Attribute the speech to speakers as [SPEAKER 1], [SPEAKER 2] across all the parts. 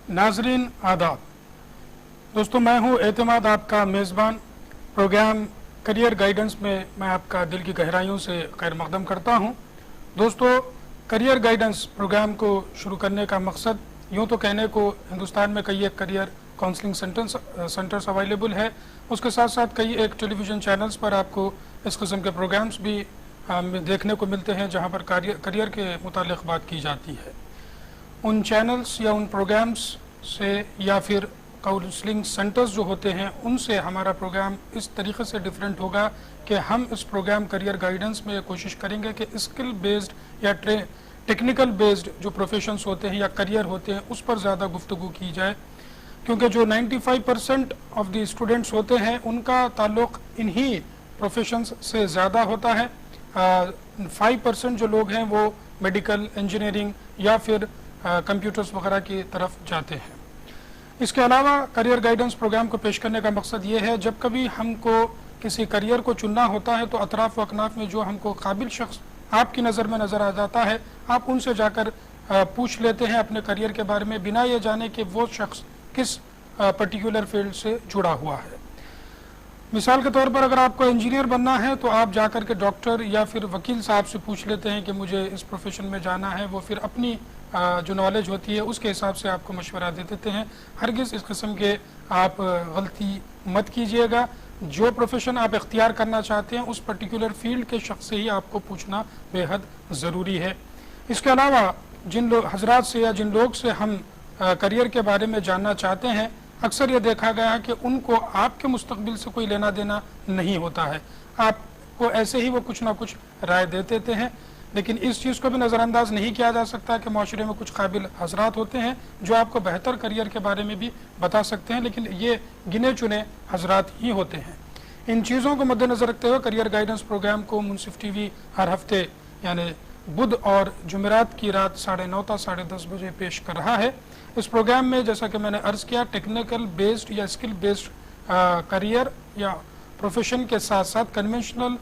[SPEAKER 1] नाजरीन आदाब। दोस्तों, मैं हूं एतमाद, आपका मेज़बान। प्रोग्राम करियर गाइडेंस में मैं आपका दिल की गहराइयों से खैर मकदम करता हूं। दोस्तों, करियर गाइडेंस प्रोग्राम को शुरू करने का मकसद, यूं तो कहने को हिंदुस्तान में कई एक करियर काउंसलिंग सेंटर्स अवेलेबल है, उसके साथ साथ कई एक टेलीविज़न चैनल्स पर आपको इस किस्म के प्रोग्राम्स भी देखने को मिलते हैं जहां पर करियर के मुतालिक बात की जाती है। उन चैनल्स या उन प्रोग्राम्स से या फिर काउंसलिंग सेंटर्स जो होते हैं उनसे हमारा प्रोग्राम इस तरीके से डिफरेंट होगा कि हम इस प्रोग्राम करियर गाइडेंस में कोशिश करेंगे कि स्किल बेस्ड या टेक्निकल बेस्ड जो प्रोफेशंस होते हैं या करियर होते हैं उस पर ज़्यादा गुफ्तगू की जाए, क्योंकि जो 95% ऑफ द स्टूडेंट्स होते हैं उनका ताल्लुक़ इन्हीं प्रोफेशंस से ज़्यादा होता है। 5% जो लोग हैं वो मेडिकल, इंजीनियरिंग या फिर कंप्यूटर्स वगैरह की तरफ जाते हैं। इसके अलावा करियर गाइडेंस प्रोग्राम को पेश करने का मकसद ये है, जब कभी हमको किसी करियर को चुनना होता है तो अतराफ व अकनाफ में जो हमको काबिल शख्स आपकी नज़र में नज़र आ जाता है, आप उनसे जाकर पूछ लेते हैं अपने करियर के बारे में, बिना ये जाने कि वो शख्स किस पर्टिकुलर फील्ड से जुड़ा हुआ है। मिसाल के तौर पर अगर आपको इंजीनियर बनना है तो आप जाकर के डॉक्टर या फिर वकील साहब से पूछ लेते हैं कि मुझे इस प्रोफेशन में जाना है, वो फिर अपनी जो नॉलेज होती है उसके हिसाब से आपको मशवरा दे देते हैं। हरगिज़ इस किस्म के आप गलती मत कीजिएगा। जो प्रोफेशन आप इख्तियार करना चाहते हैं उस पर्टिकुलर फील्ड के शख्स से ही आपको पूछना बेहद ज़रूरी है। इसके अलावा जिन हजरात से या जिन लोग से हम करियर के बारे में जानना चाहते हैं, अक्सर ये देखा गया है कि उनको आपके मुस्तकबिल से कोई लेना देना नहीं होता है। आपको ऐसे ही वो कुछ ना कुछ राय दे देते हैं, लेकिन इस चीज़ को भी नज़रअंदाज नहीं किया जा सकता कि माशरे में कुछ काबिल हजरात होते हैं जो आपको बेहतर करियर के बारे में भी बता सकते हैं, लेकिन ये गिने चुने हजरात ही होते हैं। इन चीज़ों को मद्देनज़र रखते हुए करियर गाइडेंस प्रोग्राम को मुनसिफ टीवी हर हफ्ते यानी बुध और जुमेरात की रात 9:30 से 10:30 बजे पेश कर रहा है। इस प्रोग्राम में जैसा कि मैंने अर्ज़ किया, टेक्निकल बेस्ड या स्किल बेस्ड करियर या प्रोफेशन के साथ साथ कन्वेंशनल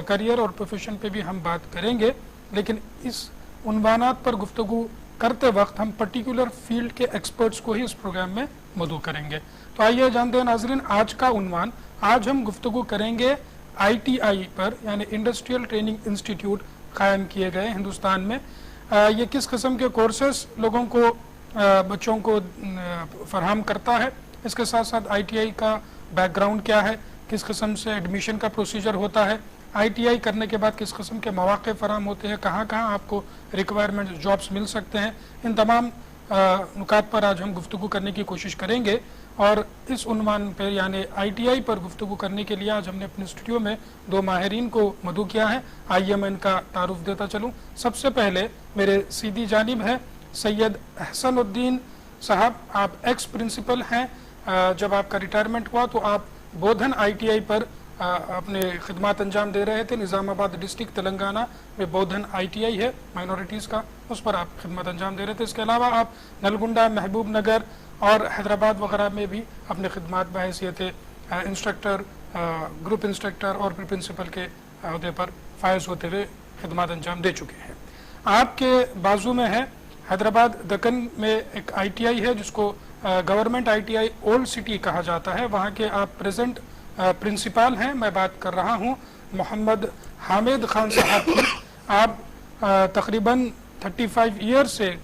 [SPEAKER 1] करियर और प्रोफेशन पे भी हम बात करेंगे, लेकिन इस उन्वानात पर गुफ्तगू करते वक्त हम पर्टिकुलर फील्ड के एक्सपर्ट्स को ही इस प्रोग्राम में मदऊ करेंगे। तो आइए जानते हैं नाजरीन आज का उन्वान। आज हम गुफ्तगू करेंगे ITI पर, यानी इंडस्ट्रियल ट्रेनिंग इंस्टीट्यूट कायम किए गए हिंदुस्तान में। ये किस किस्म के कोर्सेस लोगों को बच्चों को फराहम करता है, इसके साथ साथ ITI का बैकग्राउंड क्या है, किस किस्म से एडमिशन का प्रोसीजर होता है, ITI करने के बाद किस किस्म के मौके फराहम होते हैं, कहाँ कहाँ आपको रिक्वायरमेंट जॉब्स मिल सकते हैं, इन तमाम नुकात पर आज हम गुफ्तगू करने की कोशिश करेंगे। और इस उन्वान पर यानी ITI पर गुफ्तगू करने के लिए आज हमने अपने स्टूडियो में दो माहिरीन को मदऊ किया है। आइए मैं इनका तारुफ देता चलूँ। सबसे पहले मेरे सीधी जानिब है सैयद अहसनुद्दीन साहब। आप एक्स प्रिंसिपल हैं। जब आपका रिटायरमेंट हुआ तो आप बोधन ITI पर अपने खिदमत अंजाम दे रहे थे। निज़ामाबाद डिस्ट्रिक्ट तेलंगाना में बोधन ITI है माइनॉरिटीज़ का, उस पर आप खिदमत अंजाम दे रहे थे। इसके अलावा आप नलगुंडा, महबूब नगर और हैदराबाद वगैरह में भी अपने खिदमत बहैसियत इंस्ट्रक्टर, ग्रुप इंस्ट्रक्टर और प्रिंसिपल के अहदे पर फायज होते हुए खिदमत अंजाम दे चुके हैं। आपके बाजू में है हैदराबाद दक्कन में एक ITI है जिसको गवर्नमेंट ITI ओल्ड सिटी कहा जाता है। वहाँ के आप प्रेजेंट प्रिंसिपल हैं। मैं बात कर रहा हूँ मोहम्मद हामिद खान साहब की। आप तकरीबन 35 ईयर से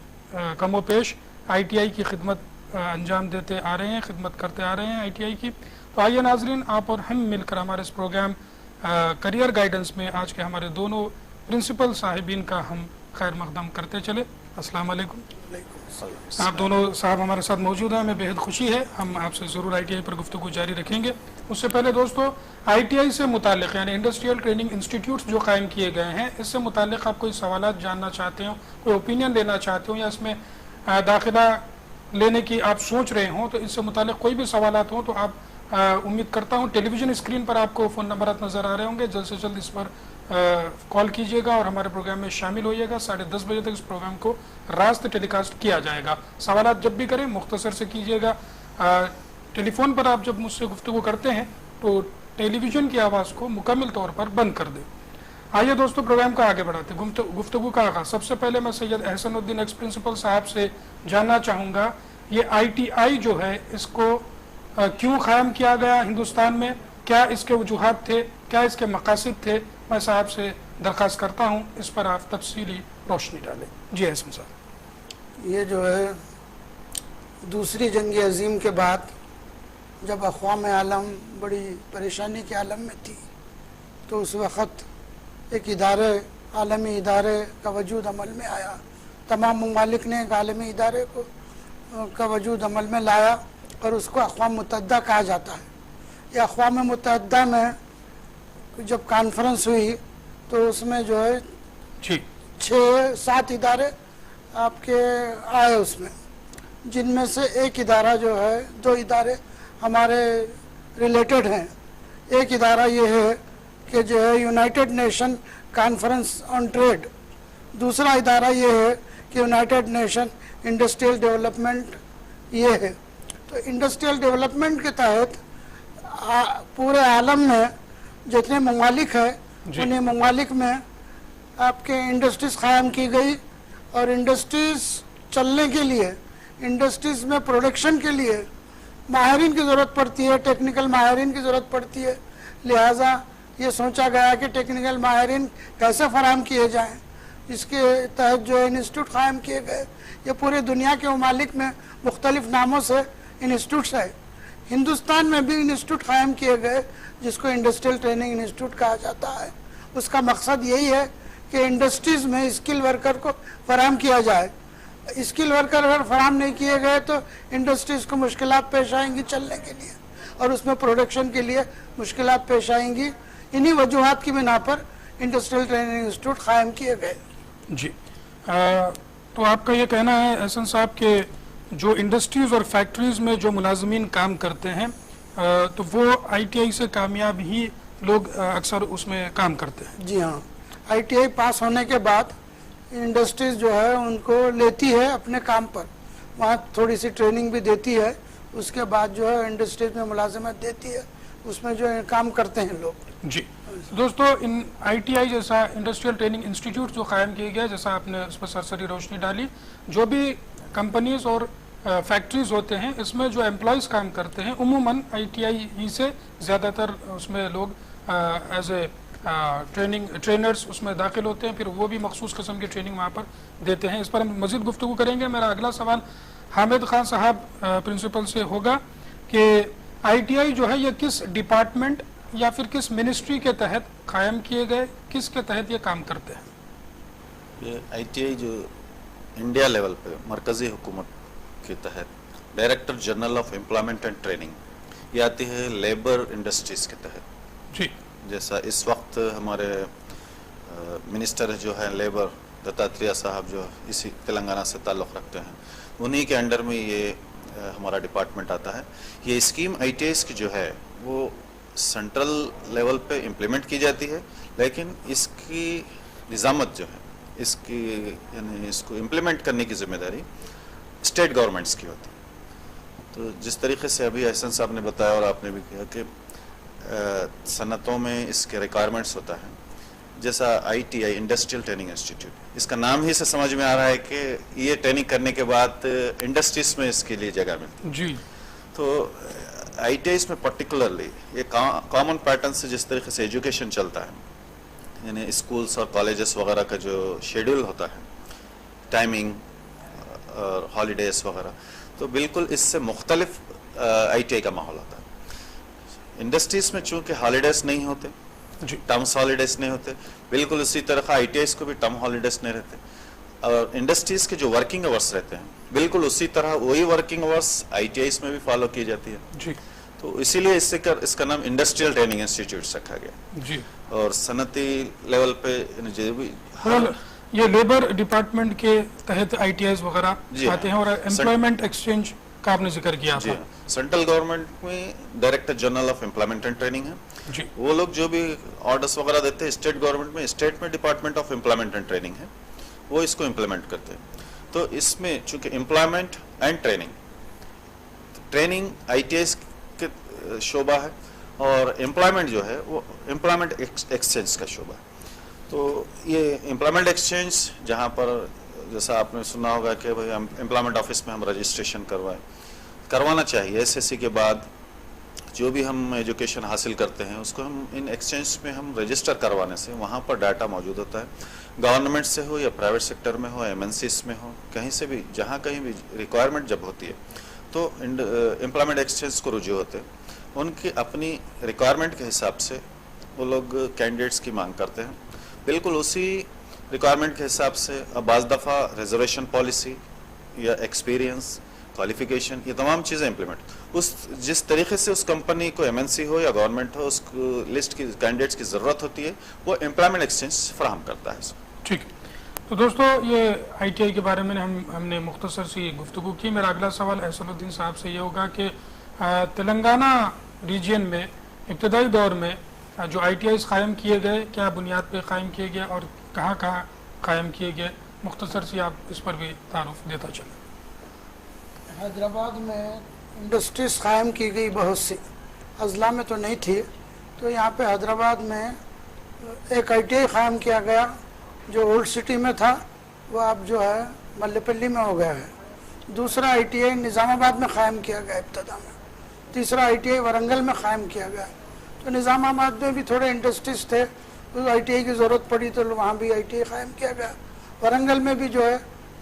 [SPEAKER 1] कमोपेश ITI की खिदमत अंजाम देते आ रहे हैं, खिदमत करते आ रहे हैं ITI की। तो आइए नाजरीन, आप और हम मिलकर हमारे इस प्रोग्राम करियर गाइडेंस में आज के हमारे दोनों प्रिंसिपल साहिबीन का हम खैर मकदम करते चले। अस्सलाम वालेकुम। आप दोनों साहब हमारे साथ मौजूद हैं, हमें बेहद खुशी है। हम आपसे ज़रूर ITI पर गुफ्तगू जारी रखेंगे। उससे पहले दोस्तों, ITI से मुतालिक यानी इंडस्ट्रियल ट्रेनिंग इंस्टीट्यूट्स जो कायम किए गए हैं, इससे मुतालिक आप कोई सवालात जानना चाहते हो, कोई ओपिनियन लेना चाहते हो या इसमें दाखिला लेने की आप सोच रहे हो, तो इससे मुतालिक कोई भी सवालात हो तो आप उम्मीद करता हूँ टेलीविज़न स्क्रीन पर आपको फ़ोन नंबर नज़र आ रहे होंगे। जल्द से जल्द इस पर कॉल कीजिएगा और हमारे प्रोग्राम में शामिल होइएगा। 10:30 बजे तक इस प्रोग्राम को रास्त टेलीकास्ट किया जाएगा। सवालात जब भी करें मुख्तसर से कीजिएगा। टेलीफोन पर आप जब मुझसे गुफ्तगू करते हैं तो टेलीविज़न की आवाज़ को मुकम्मल तौर पर बंद कर दें। आइए दोस्तों, प्रोग्राम का आगे बढ़ाते गुफ्तगू का आगाज़। सबसे पहले मैं सैयद अहसनुद्दीन एक्स प्रिंसिपल साहब से जानना चाहूँगा ये ITI जो है इसको क्यों कायम किया गया हिंदुस्तान में, क्या इसके वजूहात थे, क्या इसके मकासद थे, मैं साहब से दरख्वास्त करता हूँ इस पर आप तफसीली रोशनी डालें। जी हसन साहब।
[SPEAKER 2] ये जो है दूसरी जंग अजीम के बाद जब अक़वाम आलम बड़ी परेशानी के आलम में थी, तो उस वक़्त एक इदारे, आलमी इदारे का वजूद अमल में आया। तमाम ममालिक ने एक आलमी इदारे का वजूद अमल में लाया और उसको अक़वाम मुत्तहिदा कहा जाता है। ये अक़वाम मुत्तहिदा में जब कॉन्फ्रेंस हुई तो उसमें जो है 6-7 इदारे आपके आए उसमें, जिनमें से एक इदारा जो है, 2 इदारे हमारे रिलेटेड हैं। एक इदारा ये है कि जो है United nation conference on trade, दूसरा इदारा ये है कि यूनाइटेड नेशन इंडस्ट्रियल डेवलपमेंट ये है। तो इंडस्ट्रियल डेवलपमेंट के तहत पूरे आलम में जितने ममालिक हैं उन्हीं ममालिक में आपके इंडस्ट्रीज कायम की गई और इंडस्ट्रीज चलने के लिए, इंडस्ट्रीज में प्रोडक्शन के लिए माहिरीन की ज़रूरत पड़ती है, टेक्निकल माहिरीन की ज़रूरत पड़ती है। लिहाजा ये सोचा गया कि टेक्निकल माहिरीन कैसे फराहम किए जाएं। इसके तहत जो है इंस्टीट्यूट कायम किए गए। ये पूरे दुनिया के ममालिक में मुख्तलिफ नामों से इंस्टीट्यूट्स है। हिंदुस्तान में भी इंस्टीट्यूट कायम किए गए जिसको इंडस्ट्रियल ट्रेनिंग इंस्टीट्यूट कहा जाता है। उसका मकसद यही है कि इंडस्ट्रीज़ में स्किल वर्कर को फराहम किया जाए। स्किल वर्कर अगर फराहम नहीं किए गए तो इंडस्ट्रीज़ को मुश्किलात पेश आएंगी चलने के लिए और उसमें प्रोडक्शन के लिए मुश्किलात पेश आएंगी। इन्हीं वजूहात की बिना पर इंडस्ट्रियल ट्रेनिंग इंस्टीट्यूट कायम किए गए।
[SPEAKER 1] जी तो आपका ये कहना है एहसन साहब कि जो इंडस्ट्रीज़ और फैक्ट्रीज़ में जो मुलाजमीन काम करते हैं तो वो ITI से कामयाब ही लोग अक्सर उसमें काम करते हैं।
[SPEAKER 2] जी हाँ, ITI पास होने के बाद इंडस्ट्रीज जो है उनको लेती है अपने काम पर, वहाँ थोड़ी सी ट्रेनिंग भी देती है, उसके बाद जो है इंडस्ट्रीज में मुलाजमत देती है, उसमें जो है काम करते हैं लोग।
[SPEAKER 1] जी दोस्तों, इन ITI जैसा इंडस्ट्रियल ट्रेनिंग इंस्टीट्यूट जो कायम किया गया, जैसा आपने उस पर सरसरी रोशनी डाली, जो भी कंपनीज और फैक्ट्रीज होते हैं इसमें जो एम्प्लॉयज़ काम करते हैं उमूमन ITI ही से ज़्यादातर उसमें लोग एज ए ट्रेनर्स उसमें दाखिल होते हैं, फिर वो भी मखसूस किस्म की ट्रेनिंग वहाँ पर देते हैं। इस पर हम मज़ीद गुफ्तगू करेंगे। मेरा अगला सवाल हामिद खान साहब प्रिंसिपल से होगा कि ITI जो है ये किस डिपार्टमेंट या फिर किस मिनिस्ट्री के तहत कायम किए गए, किसके तहत ये काम करते हैं?
[SPEAKER 3] ये ITI जो इंडिया लेवल पे मरकज़ी हुकूमत के तहत director general of employment and training ये आती है लेबर इंडस्ट्रीज़ के तहत।
[SPEAKER 1] जी,
[SPEAKER 3] जैसा इस वक्त हमारे मिनिस्टर जो है लेबर दत्तात्रेय साहब जो इसी तेलंगाना से ताल्लुक़ रखते हैं, उन्हीं के अंडर में ये हमारा डिपार्टमेंट आता है। ये स्कीम ITIs की जो है वो सेंट्रल लेवल पे इम्प्लीमेंट की जाती है, लेकिन इसकी निज़ामत जो है, इसकी यानी इसको इम्प्लीमेंट करने की जिम्मेदारी स्टेट गवर्नमेंट्स की होती है। तो जिस तरीके से अभी एहसन साहब ने बताया और आपने भी कहा कि सनतों में इसके रिक्वायरमेंट्स होता है, जैसा ITI इंडस्ट्रियल ट्रेनिंग इंस्टीट्यूट, इसका नाम ही से समझ में आ रहा है कि ये ट्रेनिंग करने के बाद इंडस्ट्रीज में इसके लिए जगह मिलती है।
[SPEAKER 1] जी,
[SPEAKER 3] तो ITIs में पर्टिकुलरली ये कॉमन पैटर्न से जिस तरीके से एजुकेशन चलता है, यानी स्कूल्स और कॉलेजेस वगैरह का जो शेड्यूल होता है, टाइमिंग और हॉलीडेज वगैरह, तो बिल्कुल इससे मुख्तलिफ ITI का माहौल होता है। इंडस्ट्रीज में चूंकि हॉलीडेज नहीं होते, टर्म्स हॉलीडेज नहीं होते, बिल्कुल उसी तरह ITIs को भी टर्म हॉलीडेज नहीं रहते, और इंडस्ट्रीज के जो वर्किंग आवर्स रहते हैं बिल्कुल उसी तरह वही वर्किंग आवर्स ITIs में भी फॉलो की जाती है।
[SPEAKER 1] जी,
[SPEAKER 3] तो इसीलिए इसका नाम इंडस्ट्रियल ट्रेनिंग इंस्टीट्यूट रखा गया।
[SPEAKER 1] जी,
[SPEAKER 3] और सनती लेवल पे जो भी
[SPEAKER 1] ये लेबर डिपार्टमेंट के तहत ITIs वगैरह
[SPEAKER 3] जी
[SPEAKER 1] आते हैं और एम्प्लॉयमेंट एक्सचेंज का आपने जिक्र किया था।
[SPEAKER 3] सेंट्रल गवर्नमेंट में director general of employment and training है
[SPEAKER 1] जी,
[SPEAKER 3] वो लोग जो भी ऑर्डर्स वगैरह देते हैं स्टेट गवर्नमेंट में department of employment and training है, वो इसको इम्प्लीमेंट करते हैं। तो इसमें चूंकि एम्प्लॉयमेंट एंड ट्रेनिंग ITIs के शोबा है और एम्प्लॉयमेंट जो है वो एम्प्लॉयमेंट एक्सचेंज का शोबा है। तो ये एम्प्लॉयमेंट एक्सचेंज जहाँ पर जैसा आपने सुना होगा कि भाई हम एम्प्लॉयमेंट ऑफिस में हम रजिस्ट्रेशन करवाना चाहिए। एसएससी के बाद जो भी हम एजुकेशन हासिल करते हैं उसको हम इन एक्सचेंज में हम रजिस्टर करवाने से वहाँ पर डाटा मौजूद होता है, गवर्नमेंट से हो या प्राइवेट सेक्टर में हो, एमएनसीज में हो, कहीं से भी जहाँ कहीं भी रिक्वायरमेंट जब होती है तो एम्प्लॉयमेंट एक्सचेंज को रुझू होते हैं। उनकी अपनी रिक्वायरमेंट के हिसाब से वो लोग कैंडिडेट्स की मांग करते हैं। बिल्कुल उसी रिक्वायरमेंट के हिसाब से अब बाज़ दफ़ा रिजर्वेशन पॉलिसी या एक्सपीरियंस, क्वालिफिकेशन, ये तमाम चीज़ें इम्प्लीमेंट उस जिस तरीके से उस कंपनी को एमएनसी हो या गवर्नमेंट हो उस लिस्ट की कैंडिडेट्स की ज़रूरत होती है वो एम्प्लॉयमेंट एक्सचेंज फराहम करता है।
[SPEAKER 1] ठीक है, तो दोस्तों ये आईटीआई के बारे में हमने मुख्तसर सी गुफ्तगू की। मेरा अगला सवाल एहसानुद्दीन साहब से ये होगा कि तेलंगाना रीजन में इब्तदाई दौर में जो आईटीआई कायम किए गए, क्या बुनियाद पे कायम किए गए और कहाँ कहाँ कायम किए गए, मुख्तसर सी आप इस पर भी तारुफ देता चलें।
[SPEAKER 2] हैदराबाद में इंडस्ट्रीज कायम की गई बहुत सी, अजला में तो नहीं थी। तो यहाँ पे हैदराबाद में एक आईटीआई कायम किया गया जो ओल्ड सिटी में था, वो अब जो है मल्लेपल्ली में हो गया है। दूसरा आईटीआई निज़ामाबाद में कायम किया गया इब्तदा में। तीसरा आईटीआई वरंगल में कायम किया गया। तो निज़ामाबाद में भी थोड़े इंडस्ट्रीज थे, तो आईटीआई की ज़रूरत पड़ी तो वहाँ भी आईटीआई कायम किया गया। वरंगल में भी जो है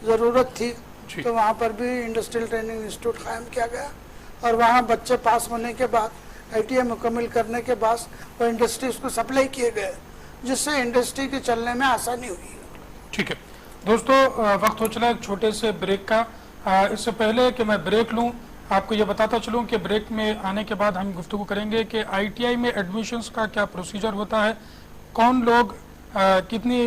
[SPEAKER 2] ज़रूरत थी तो वहाँ पर भी इंडस्ट्रियल ट्रेनिंग इंस्टीट्यूट कायम किया गया। और वहाँ बच्चे पास होने के बाद आईटीआई मुकम्मल करने के बाद वो इंडस्ट्रीज को सप्लाई किए गए, जिससे इंडस्ट्री के चलने में आसानी हुई। ठीक
[SPEAKER 1] है दोस्तों, वक्त हो चला एक छोटे से ब्रेक का। इससे पहले कि मैं ब्रेक लूँ, आपको ये बताता चलूँ कि ब्रेक में आने के बाद हम गुफ्तगू करेंगे कि आईटीआई में एडमिशन्स का क्या प्रोसीजर होता है, कौन लोग, कितनी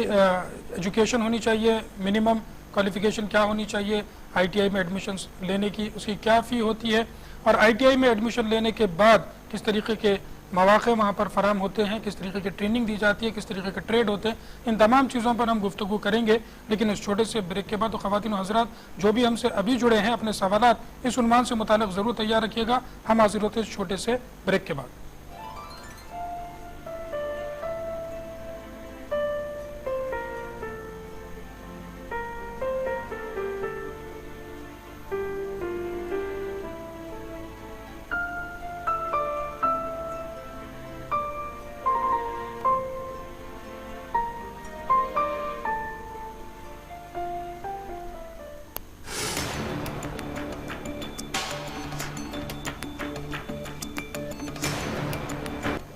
[SPEAKER 1] एजुकेशन होनी चाहिए, मिनिमम क्वालिफिकेशन क्या होनी चाहिए आईटीआई में एडमिशन्स लेने की, उसकी क्या फ़ी होती है, और आईटीआई में एडमिशन लेने के बाद किस तरीके के मौक़े वहाँ पर फराम होते हैं, किस तरीके की ट्रेनिंग दी जाती है, किस तरीके के ट्रेड होते हैं, इन तमाम चीज़ों पर हम गुफ्तगू करेंगे। लेकिन इस छोटे से ब्रेक के बाद तो ख़वातीन और हज़रात जो भी हमसे अभी जुड़े हैं अपने सवालात इस उन्वान से मुताल्लिक़ ज़रूर तैयार रखिएगा। हम हाज़िर होते हैं इस छोटे से ब्रेक के बाद।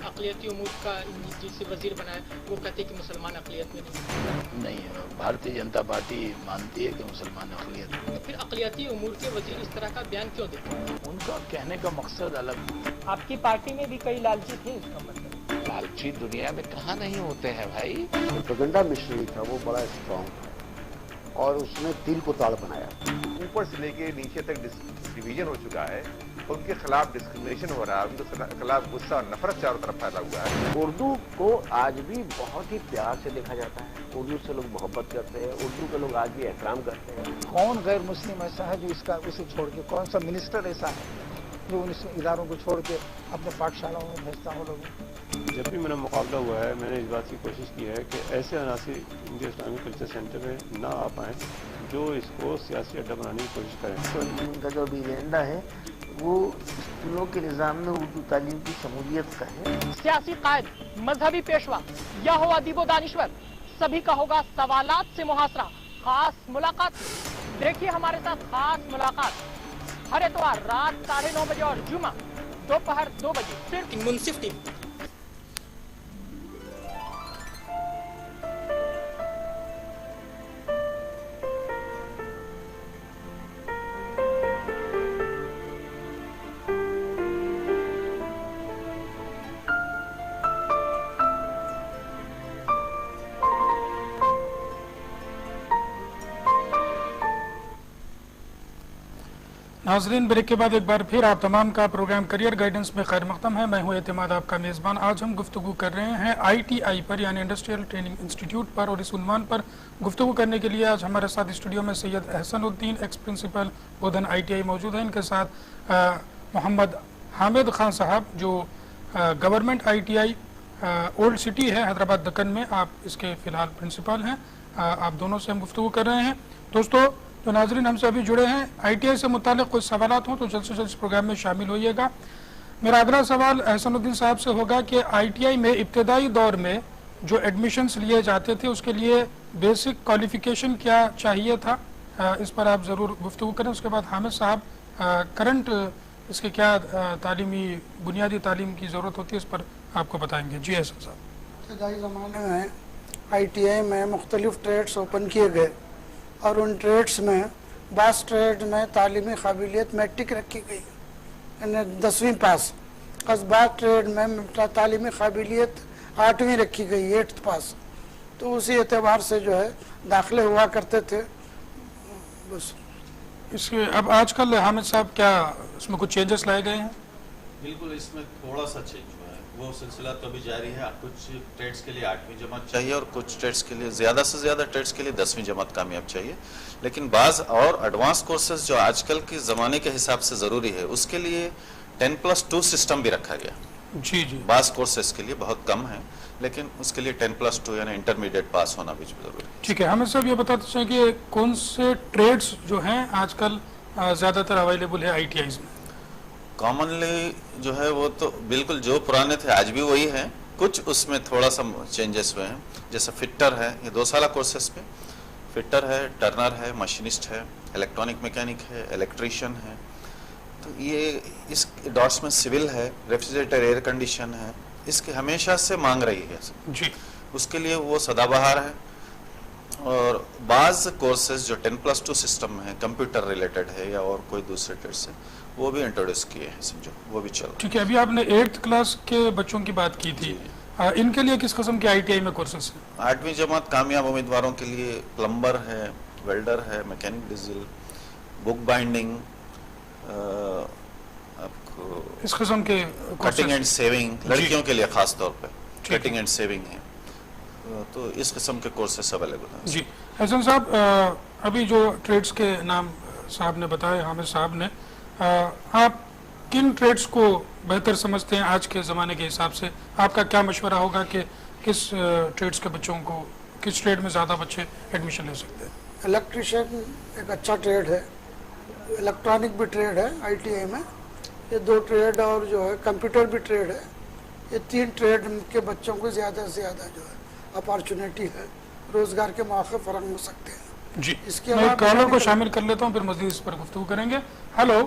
[SPEAKER 4] अक़लियती उमूर का जिसे वजीर बनाया वो कहते कि मुसलमान अक़लियत में नहीं
[SPEAKER 5] है। भारतीय जनता पार्टी मानती है कि मुसलमान अक़लियत में।
[SPEAKER 4] तो फिर अक़लियती उमूर के वजीर इस तरह का बयान क्यों देते हैं?
[SPEAKER 5] उनका कहने का मकसद अलग।
[SPEAKER 4] आपकी पार्टी में भी कई लालची थे, इसका मतलब?
[SPEAKER 5] लालची दुनिया में कहाँ नहीं होते हैं भाई।
[SPEAKER 6] प्रोपेगेंडा मिशनरी था वो बड़ा स्ट्रॉन्ग था और उसने दिल को ताड़ बनाया।
[SPEAKER 7] ऊपर से लेके नीचे तक डिवीजन हो चुका है, उनके खिलाफ डिस्क्रिमिनेशन हो रहा है, उनके खिलाफ गुस्सा और नफरत चारों तरफ फैला हुआ है।
[SPEAKER 6] उर्दू को आज भी बहुत ही प्यार से देखा जाता है, उर्दू से लोग मोहब्बत करते हैं, उर्दू के लोग आज भी एहतराम करते हैं।
[SPEAKER 8] कौन गैर मुस्लिम ऐसा है जो इसका उसे छोड़ के, कौन सा मिनिस्टर ऐसा है जो उन इदारों को छोड़ के अपने पाठशालाओं में भेजता हो लोगों?
[SPEAKER 9] जब भी मेरा मुकाबला हुआ है मैंने इस बात की कोशिश की है कि ऐसे अनासी इंडिया इस्लामिक कल्चर सेंटर में ना आ पाएँ जो इसको सियासी अड्डा बनाने की कोशिश करें।
[SPEAKER 10] तो इनका जो भी एजेंडा है वो स्कूलों के निज़ाम में उर्दू तालीम की शमूलियत का है।
[SPEAKER 4] सियासी कायद, मजहबी पेशवा या हो अदीब व दानिश्वर, सभी का होगा सवालात से मुहासरा। खास मुलाकात देखिए हमारे साथ, खास मुलाकात हर इतवार रात 9:30 बजे और जुमा दोपहर 2 बजे सिर्फ मुनसिफ टीवी।
[SPEAKER 1] नाज़रीन, ब्रेक के बाद एक बार फिर आप तमाम का प्रोग्राम करियर गाइडेंस में खैर मक़दम है। मैं हूँ एतमाद, आपका मेज़बान। आज हम गुफ्तगू कर रहे हैं आईटीआई पर, यानी इंडस्ट्रियल ट्रेनिंग इंस्टीट्यूट पर, और इस उन्वान पर गुफ्तगू करने के लिए आज हमारे साथ स्टूडियो में सैयद एहसानुद्दीन, एक्स प्रिंसिपल बोधन आईटीआई मौजूद हैं। इनके साथ मोहम्मद हामिद खान साहब जो गवर्नमेंट आईटीआई ओल्ड सिटी है हैदराबाद दक्कन में, आप इसके फ़िलहाल प्रिंसिपल हैं। आप दोनों से हम गुफ्तगू कर रहे हैं। दोस्तों, जो नाजरीन हमसे अभी जुड़े हैं, ITI से मुतालिक कोई सवालात हों तो जल्द से जल्द इस प्रोग्राम में शामिल होइएगा। मेरा अगला सवाल एहसानुद्दीन साहब से होगा कि ITI में इब्तदाई दौर में जो एडमिशन्स लिए जाते थे उसके लिए बेसिक क्वालिफिकेशन क्या चाहिए था, इस पर आप ज़रूर गुफ्तगू करें। उसके बाद हामिद साहब करंट इसके क्या तालीमी बुनियादी तालीम की ज़रूरत होती है, इस पर आपको बताएंगे। जी एहसन साहब।
[SPEAKER 2] इब्तदाई ज़माने में ITI में मुख्तलिफ ट्रेड्स ओपन किए गए और उन ट्रेड्स में बास ट्रेड में तालीमी काबिलियत मैट्रिक रखी गई, यानी 10वीं पास। बास ट्रेड में तालीमी काबिलियत 8वीं रखी गई, 8th पास। तो उसी एतबार से जो है दाखिले हुआ करते थे। बस
[SPEAKER 1] इसके अब आजकल हामिद साहब क्या इसमें कुछ चेंजेस लाए गए हैं?
[SPEAKER 3] बिल्कुल, इसमें थोड़ा सा चेंज हुआ है। वो सिलसिला तो अभी जारी है। कुछ ट्रेड्स के लिए 8वीं जमात चाहिए और कुछ ट्रेड्स के लिए ज़्यादा से ज़्यादा ट्रेड्स के लिए 10वीं जमात कामयाब चाहिए। लेकिन बाज़ और एडवांस कोर्सेज जो आजकल के ज़माने के हिसाब से ज़रूरी है, उसके लिए 10+2 सिस्टम भी रखा गया।
[SPEAKER 1] जी जी।
[SPEAKER 3] बाज़ कोर्सेज के लिए बहुत कम है, लेकिन उसके लिए 10+2 यानी इंटरमीडिएट पास होना भी जरूरी है।
[SPEAKER 1] ठीक है, हमें सब ये बताते चाहिए कि कौन से ट्रेड्स जो हैं आजकल ज़्यादातर अवेलेबल है ITIs में?
[SPEAKER 3] कॉमनली जो है वो तो बिल्कुल जो पुराने थे आज भी वही है, कुछ उसमें थोड़ा सा चेंजेस हुए हैं। जैसे फिटर है, ये 2 साल कोर्सेस पे फिटर है, टर्नर है, मशीनिस्ट है, इलेक्ट्रॉनिक मैकेनिक है, इलेक्ट्रीशियन है। तो ये इस डॉट्स में सिविल है, रेफ्रिजरेटर एयर कंडीशन है, इसकी हमेशा से मांग रही है
[SPEAKER 1] जी।
[SPEAKER 3] उसके लिए वो सदाबहार है। और बाज़ कोर्सेज जो 10+2 सिस्टम है, कंप्यूटर रिलेटेड है या और कोई दूसरे ट्रेड से, वो भी इंट्रोड्यूस किए हैं, समझो वो भी चल।
[SPEAKER 1] ठीक है, अभी आपने 8th क्लास के बच्चों की बात की थी, इनके लिए किस किस्म के ITI में कोर्सेज हैं?
[SPEAKER 3] 8वीं जमात कामयाब उम्मीदवारों के लिए प्लम्बर है, वेल्डर है, मैकेनिक डीजल, बुक बाइंडिंग, आपको
[SPEAKER 1] इस किस्म के
[SPEAKER 3] कटिंग एंड सेविंग, लड़कियों के लिए खास तौर पे कटिंग एंड सेविंग है। तो इस किस्म के कोर्सेस अवेलेबल हैं।
[SPEAKER 1] जी हसन साहब, अभी जो ट्रेड्स के नाम साहब ने बताए, हामिद साहब ने, आप किन ट्रेड्स को बेहतर समझते हैं आज के ज़माने के हिसाब से? आपका क्या मशवरा होगा कि किस ट्रेड्स के बच्चों को, किस ट्रेड में ज़्यादा बच्चे एडमिशन ले सकते हैं?
[SPEAKER 2] इलेक्ट्रीशियन एक अच्छा ट्रेड है, इलेक्ट्रॉनिक भी ट्रेड है ITI में, ये 2 ट्रेड, और जो है कंप्यूटर भी ट्रेड है। ये 3 ट्रेड के बच्चों को ज़्यादा से ज़्यादा जो है अपॉर्चुनिटी है, रोज़गार के मौके फराहम हो सकते हैं।
[SPEAKER 1] जी,
[SPEAKER 2] इसके
[SPEAKER 1] मैं कॉलर को शामिल कर लेता हूँ, फिर मज़ीद इस पर गुफ्तगू करेंगे। हेलो,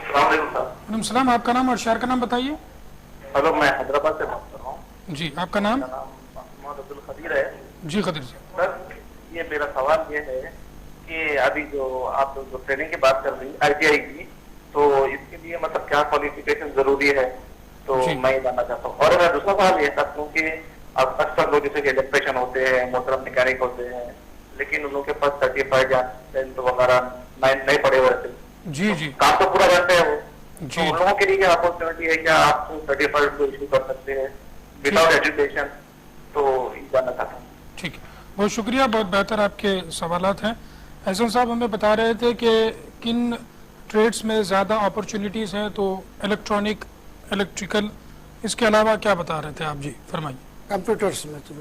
[SPEAKER 1] वालेकुम सलाम, आपका नाम और शहर का नाम बताइए।
[SPEAKER 11] हेलो, मैं हैदराबाद से बात कर रहा हूँ।
[SPEAKER 1] जी, आपका नाम?
[SPEAKER 11] मोहम्मद अब्दुल खदीर है।
[SPEAKER 1] जी खदीर साहब।
[SPEAKER 11] सर, ये मेरा सवाल ये है कि अभी जो आप जो ट्रेनिंग की बात कर रही ITI की, तो इसके लिए मतलब क्या क्वालिफिकेशन जरूरी है, तो मैं जानना चाहता हूँ। और मेरा दूसरा सवाल ये था, क्योंकि अब अक्सर लोग जैसे इलेक्ट्रिशियन होते हैं, मोटर मैकेनिक होते हैं, लेकिन उन लोगों के पास सर्टिफाइड या 10th वगैरह नहीं पड़े हुए थे।
[SPEAKER 1] जी जी,
[SPEAKER 11] काम तो पूरा करते हैं वो,
[SPEAKER 1] जी,
[SPEAKER 11] तो उन लोगों के लिए क्या अपॉर्चुनिटी है, क्या आप सर्टिफाइड को इशू कर सकते हैं विदाउट एजुकेशन? तो ये जानना चाहता हूँ।
[SPEAKER 1] ठीक है, बहुत शुक्रिया, बहुत बेहतर आपके सवालात हैं। एहसन साहब हमें बता रहे थे कि किन ट्रेड्स में ज़्यादा अपॉर्चुनिटीज़ हैं, तो इलेक्ट्रॉनिक, इलेक्ट्रिकल, इसके अलावा क्या बता रहे थे आप? जी फरमाइए।
[SPEAKER 2] कंप्यूटर्स में तो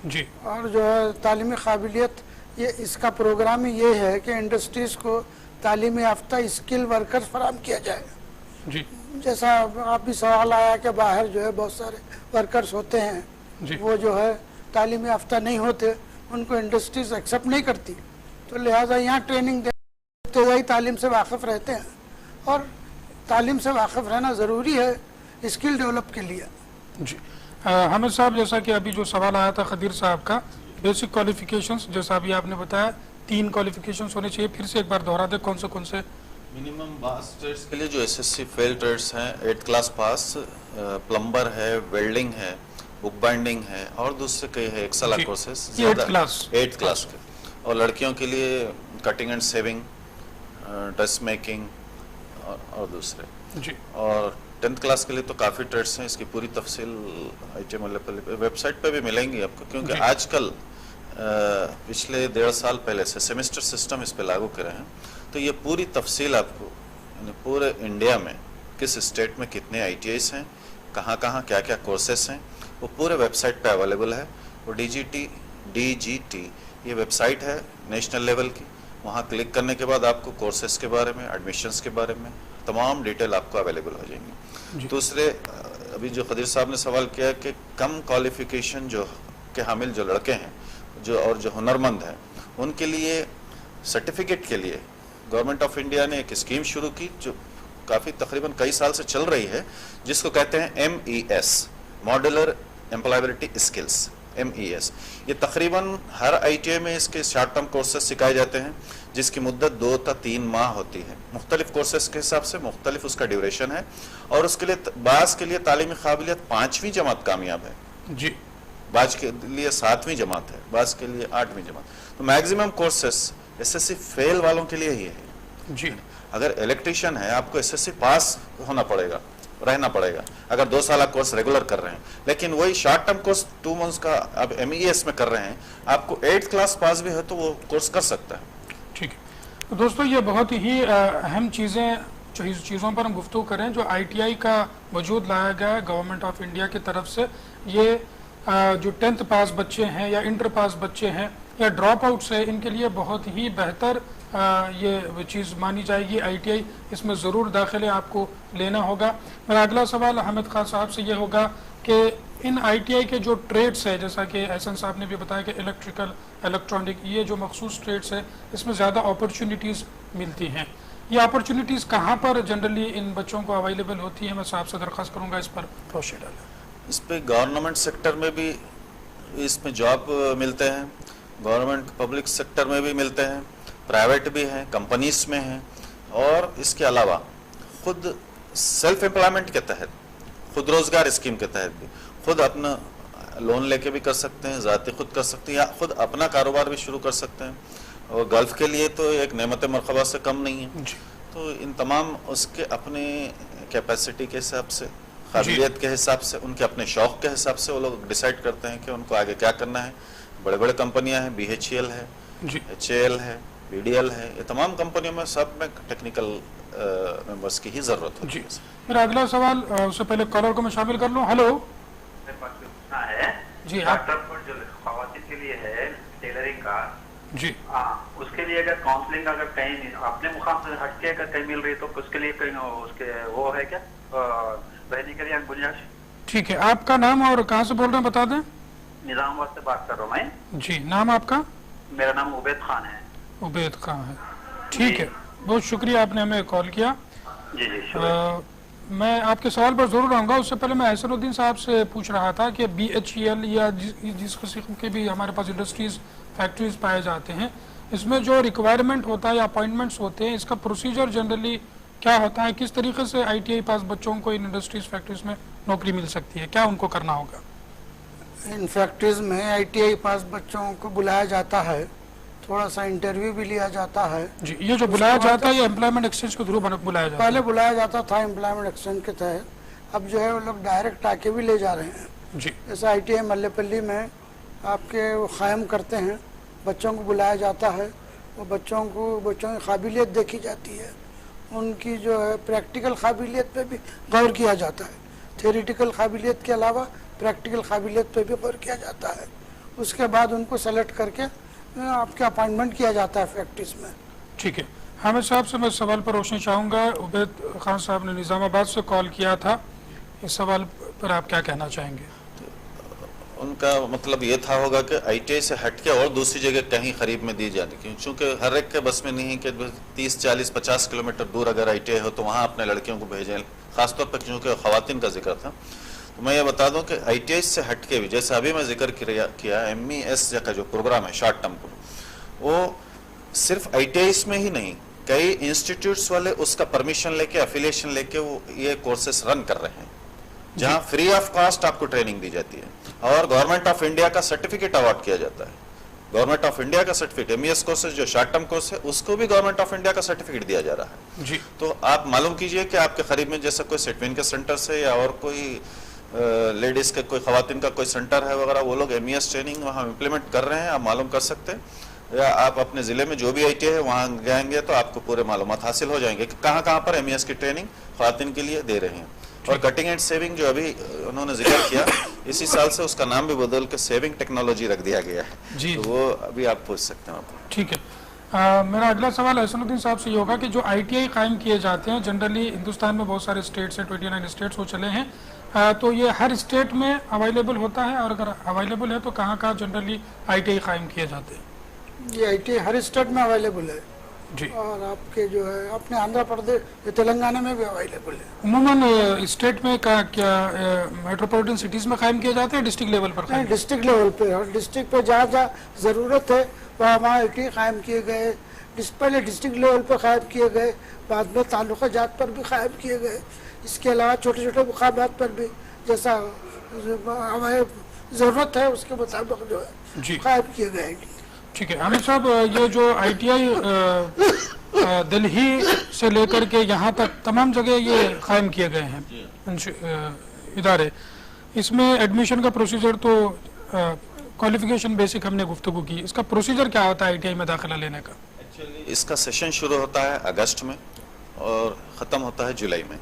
[SPEAKER 1] जी,
[SPEAKER 2] और जो है तालीमी काबिलियत, ये इसका प्रोग्राम ही ये है कि इंडस्ट्रीज़ को तालीमी याफ्ता स्किल वर्कर्स फराहम किया जाए।
[SPEAKER 1] जी,
[SPEAKER 2] जैसा आप भी सवाल आया कि बाहर जो है बहुत सारे वर्कर्स होते हैं,
[SPEAKER 1] जी,
[SPEAKER 2] वो जो है तालीमी याफ्ता नहीं होते, उनको इंडस्ट्रीज एक्सेप्ट नहीं करती, तो लिहाजा यहाँ ट्रेनिंग इब्तदाई तालीम से वाकिफ़ रहते हैं, और तालीम से वाकिफ़ रहना ज़रूरी है स्किल डेवलप के लिए।
[SPEAKER 1] जी, हामिद साहब, जैसा कि अभी जो सवाल आया था खदीर साहब का, बेसिक क्वालिफिकेशंस, जैसा अभी आपने बताया 3 क्वालिफिकेशंस होने चाहिए, फिर से एक बार दोहरा दे कौन से
[SPEAKER 3] मिनिमम बास ट्रेड्स के लिए जो SSC फेल ट्रेड्स हैं, 8th क्लास पास, प्लम्बर है, वेल्डिंग है, बुक बाइंडिंग है, और दूसरे कई है एक साल कोर्सेस, 8th क्लास के। और लड़कियों के लिए cutting and saving, dress making और दूसरे
[SPEAKER 1] जी।
[SPEAKER 3] और 10th क्लास के लिए तो काफ़ी ट्रेड्स हैं, इसकी पूरी तफसील ITM वेबसाइट पे भी मिलेंगी आपको, क्योंकि आजकल पिछले 1.5 साल पहले से सेमेस्टर सिस्टम इस पे लागू करे हैं, तो ये पूरी तफसील आपको पूरे इंडिया में किस स्टेट में कितने ITIs हैं, कहाँ कहाँ क्या क्या कोर्सेस हैं, वो पूरे वेबसाइट पे अवेलेबल है। वो DGT, ये वेबसाइट है नेशनल लेवल की। वहाँ क्लिक करने के बाद आपको कोर्सेज के बारे में, एडमिशन्स के बारे में तमाम डिटेल आपको अवेलेबल हो जाएंगी। दूसरे, अभी जो खदीर साहब ने सवाल किया कि कम क्वालिफिकेशन जो के हामिल जो लड़के हैं जो हुनरमंद हैं, उनके लिए सर्टिफिकेट के लिए गवर्नमेंट ऑफ इंडिया ने एक स्कीम शुरू की जो काफ़ी तकरीबन कई साल से चल रही है, जिसको कहते हैं MES, modular employability skills, MES। ये तकरीबन हर ITI में इसके शॉर्ट टर्म कोर्सेज सिखाए जाते हैं, जिसकी मुद्दत 2 से 3 माह होती है। मुख्तलिफ कोर्सेज के हिसाब से मुख्तलिफ उसका ड्यूरेशन है, और उसके लिए बाज़ के लिए तालीमी काबिलियत 5वीं जमात कामयाब है जी, बाज़ के लिए 7वीं जमात है, बाज़ के लिए 8वीं जमात। तो मैक्सिमम कोर्सेस SSC फेल वालों के लिए ही है जी। अगर इलेक्ट्रिशियन है, आपको SSC पास होना पड़ेगा, रहना पड़ेगा, अगर 2 साल कोर्स रेगुलर कर रहे हैं। लेकिन वही शॉर्ट टर्म कोर्स 2 मंथ्स का अब MES में कर रहे हैं, आपको 8th क्लास पास भी है तो वो कोर्स कर सकता है। ठीक है,
[SPEAKER 1] तो दोस्तों ये बहुत ही अहम चीज़ों पर हम गुफ्तगू करें जो ITI का वजूद लाया गया है गवर्नमेंट ऑफ इंडिया की तरफ से। ये जो 10th पास बच्चे हैं या इंटर पास बच्चे हैं या ड्रॉप आउट्स है, इनके लिए बहुत ही बेहतर ये चीज़ मानी जाएगी। ITI इसमें ज़रूर दाखिले आपको लेना होगा। मेरा अगला सवाल हामिद खान साहब से ये होगा कि इन ITI के जो ट्रेड्स है, जैसा कि एहसन साहब ने भी बताया कि इलेक्ट्रिकल, इलेक्ट्रॉनिक, ये जो मखसूस ट्रेड्स है, इसमें ज़्यादा अपॉर्चुनिटीज़ मिलती हैं। ये अपॉर्चुनिटीज़ कहाँ पर जनरली इन बच्चों को अवेलेबल होती है? मैं साहब से दरख्वास्त करूँगा इस पर रोशनी डालें।
[SPEAKER 3] इस पर गवर्नमेंट सेक्टर में भी इसमें जॉब मिलते हैं, गवर्नमेंट पब्लिक सेक्टर में भी मिलते हैं, प्राइवेट भी हैं, कंपनीज में हैं, और इसके अलावा खुद सेल्फ एम्प्लॉयमेंट के तहत, खुद रोजगार स्कीम के तहत भी खुद अपना लोन लेके भी कर सकते हैं, ज़ाती खुद कर सकते हैं, या खुद अपना कारोबार भी शुरू कर सकते हैं। और गल्फ के लिए तो एक नेमत मरकबा से कम नहीं है। तो इन तमाम उसके अपने कैपेसिटी के हिसाब से, काबिलियत के हिसाब से, उनके अपने शौक़ के हिसाब से वो लोग डिसाइड करते हैं कि उनको आगे क्या करना है। बड़े बड़े कंपनियां हैं, BHEL है, HAL है, BDL है, ये तमाम कंपनियों में सब में टेक्निकल मेंबर्स की ही जरूरत होती है।
[SPEAKER 1] मेरा अगला सवाल, उससे पहले कॉलर को मैं शामिल कर लूं। हेलो जी, आप
[SPEAKER 11] जो ख़वातीन के लिए है टेलरिंग का
[SPEAKER 1] जी,
[SPEAKER 11] उसके लिए अगर काउंसलिंग अगर कहीं अपने मुकाम से हटके अगर कहीं मिल रही तो उसके लिए कहीं उसके वो है क्या रहने के लिए गुंजाइश?
[SPEAKER 1] ठीक है, आपका नाम और कहाँ से बोल रहे हैं बता दें।
[SPEAKER 11] निजामाबाद से बात कर रहा हूँ मैं
[SPEAKER 1] जी। नाम आपका?
[SPEAKER 11] मेरा नाम उबैद खान है।
[SPEAKER 1] उबैद खान है, ठीक है, बहुत शुक्रिया आपने हमें कॉल किया।
[SPEAKER 11] जी
[SPEAKER 1] मैं आपके सवाल पर जरूर आऊँगा। उससे पहले मैं एहसनुद्दीन साहब से पूछ रहा था कि BHEL या जिस किस्म के भी हमारे पास इंडस्ट्रीज, फैक्ट्रीज पाए जाते हैं, इसमें जो रिक्वायरमेंट होता है या अपॉइंटमेंट्स होते हैं, इसका प्रोसीजर जनरली क्या होता है? किस तरीके से ITI पास बच्चों को इन इंडस्ट्रीज, फैक्ट्रीज में नौकरी मिल सकती है? क्या उनको करना होगा?
[SPEAKER 2] इन फैक्ट्रीज में ITI पास बच्चों को बुलाया जाता है, थोड़ा सा इंटरव्यू भी लिया जाता है
[SPEAKER 1] जी। ये जो बुलाया जाता है ये एम्प्लॉयमेंट एक्सचेंज के थ्रू बुलाया जाता है?
[SPEAKER 2] पहले बुलाया जाता था एम्प्लॉयमेंट एक्सचेंज के तहत, अब जो है वो लोग डायरेक्ट आके भी ले जा रहे हैं
[SPEAKER 1] जी।
[SPEAKER 2] जैसे ITI मल्लेपल्ली में आपके वो क़ायम करते हैं, बच्चों को बुलाया जाता है, वो बच्चों की काबिलियत देखी जाती है, उनकी जो है प्रैक्टिकल काबिलियत पे भी गौर किया जाता है, थ्योरेटिकल काबिलियत के अलावा प्रैक्टिकल काबिलियत पे भी गौर किया जाता है। उसके बाद उनको सेलेक्ट करके आपके अपॉइंटमेंट किया जाता है फैक्ट्रीज में।
[SPEAKER 1] ठीक है, हामिद साहब से मैं सवाल पर रोशनी चाहूँगा। उबैद खान साहब ने निज़ामाबाद से कॉल किया था, इस सवाल पर आप क्या कहना चाहेंगे?
[SPEAKER 3] उनका मतलब ये था होगा कि ITI से हटके और दूसरी जगह कहीं करीब में दी जाती, क्योंकि हर एक के बस में नहीं कि 30, 40, 50 किलोमीटर दूर अगर ITI हो तो वहाँ अपने लड़कियों को भेजें, खासतौर पर क्योंकि ख़वातीन का जिक्र था। तो मैं ये बता दूं कि ITI से हटके भी, जैसे अभी मैं जिक्र किया MES का जो प्रोग्राम है शॉर्ट टर्म को, वो सिर्फ ITI में ही नहीं, कई इंस्टीट्यूट्स वाले उसका परमिशन लेके, एफिलिएशन लेके वो ये कोर्सेस रन कर रहे हैं, जहां फ्री ऑफ कॉस्ट आपको ट्रेनिंग दी जाती है और गवर्नमेंट ऑफ इंडिया का सर्टिफिकेट अवार्ड किया जाता है। गवर्नमेंट ऑफ इंडिया का सर्टिफिकेट, MES कोर्सेज जो शॉर्ट टर्म कोर्स है, उसको भी गवर्नमेंट ऑफ इंडिया का सर्टिफिकेट दिया जा रहा है
[SPEAKER 1] जी।
[SPEAKER 3] तो आप मालूम कीजिए कि आपके करीब में जैसे कोई सेटविन के सेंटर से या और कोई लेडीज का कोई खवातीन का कोई सेंटर है वगैरह, वो लोग MES ट्रेनिंग वहाँ इम्प्लीमेंट कर रहे हैं, आप मालूम कर सकते हैं, या आप अपने ज़िले में जो भी ITI है वहाँ जाएंगे तो आपको पूरे मालूमात हासिल हो जाएंगे कि कहाँ कहाँ पर MES की ट्रेनिंग खवातीन के लिए दे रहे हैं। और कटिंग एज सेविंग जो अभी उन्होंने जिक्र किया, इसी साल से उसका नाम भी बदल के सेविंग टेक्नोलॉजी रख दिया गया है
[SPEAKER 1] जी।
[SPEAKER 3] तो वो अभी आप पूछ सकते हैं।
[SPEAKER 1] ठीक है, मेरा अगला सवाल एहसानुद्दीन साहब से ये होगा कि जो ITI कायम किए जाते हैं, जनरली हिंदुस्तान में बहुत सारे स्टेट्स हैं, 29 स्टेट्स वो चले हैं, तो ये हर स्टेट में अवेलेबल होता है, और अगर अवेलेबल है तो कहाँ कहाँ जनरली ITI कायम किए जाते हैं?
[SPEAKER 2] ये ITI हर स्टेट में अवेलेबल है
[SPEAKER 1] जी,
[SPEAKER 2] और आपके जो है अपने आंध्र प्रदेश तेलंगाना में भी अवेलेबल है।
[SPEAKER 1] उमूमन स्टेट में क्या मेट्रोपॉलिटन सिटीज में कायम किए जाते हैं, डिस्ट्रिक्ट लेवल पर?
[SPEAKER 2] नहीं, डिस्ट्रिक्ट लेवल पे, और डिस्ट्रिक्ट पे जहाँ जहाँ ज़रूरत है वहाँ ITI कायम किए गए। पहले डिस्ट्रिक्ट लेवल पर कायम किए गए, बाद में तालुका जात पर भी कायम किए गए। इसके अलावा छोटे छोटे मुकामात पर भी जैसा हमें ज़रूरत है उसके मुताबिक जो है कायम किए गए।
[SPEAKER 1] ठीक है आमिर साहब, ये जो ITI दिल्ली से लेकर के यहाँ तक तमाम जगह ये कायम किए गए हैं इदारे, इसमें एडमिशन का प्रोसीजर तो क्वालिफिकेशन बेसिक हमने गुफ्तगू की, इसका प्रोसीजर क्या होता है ITI में दाखिला लेने का?
[SPEAKER 3] इसका सेशन शुरू होता है अगस्त में और ख़त्म होता है जुलाई में।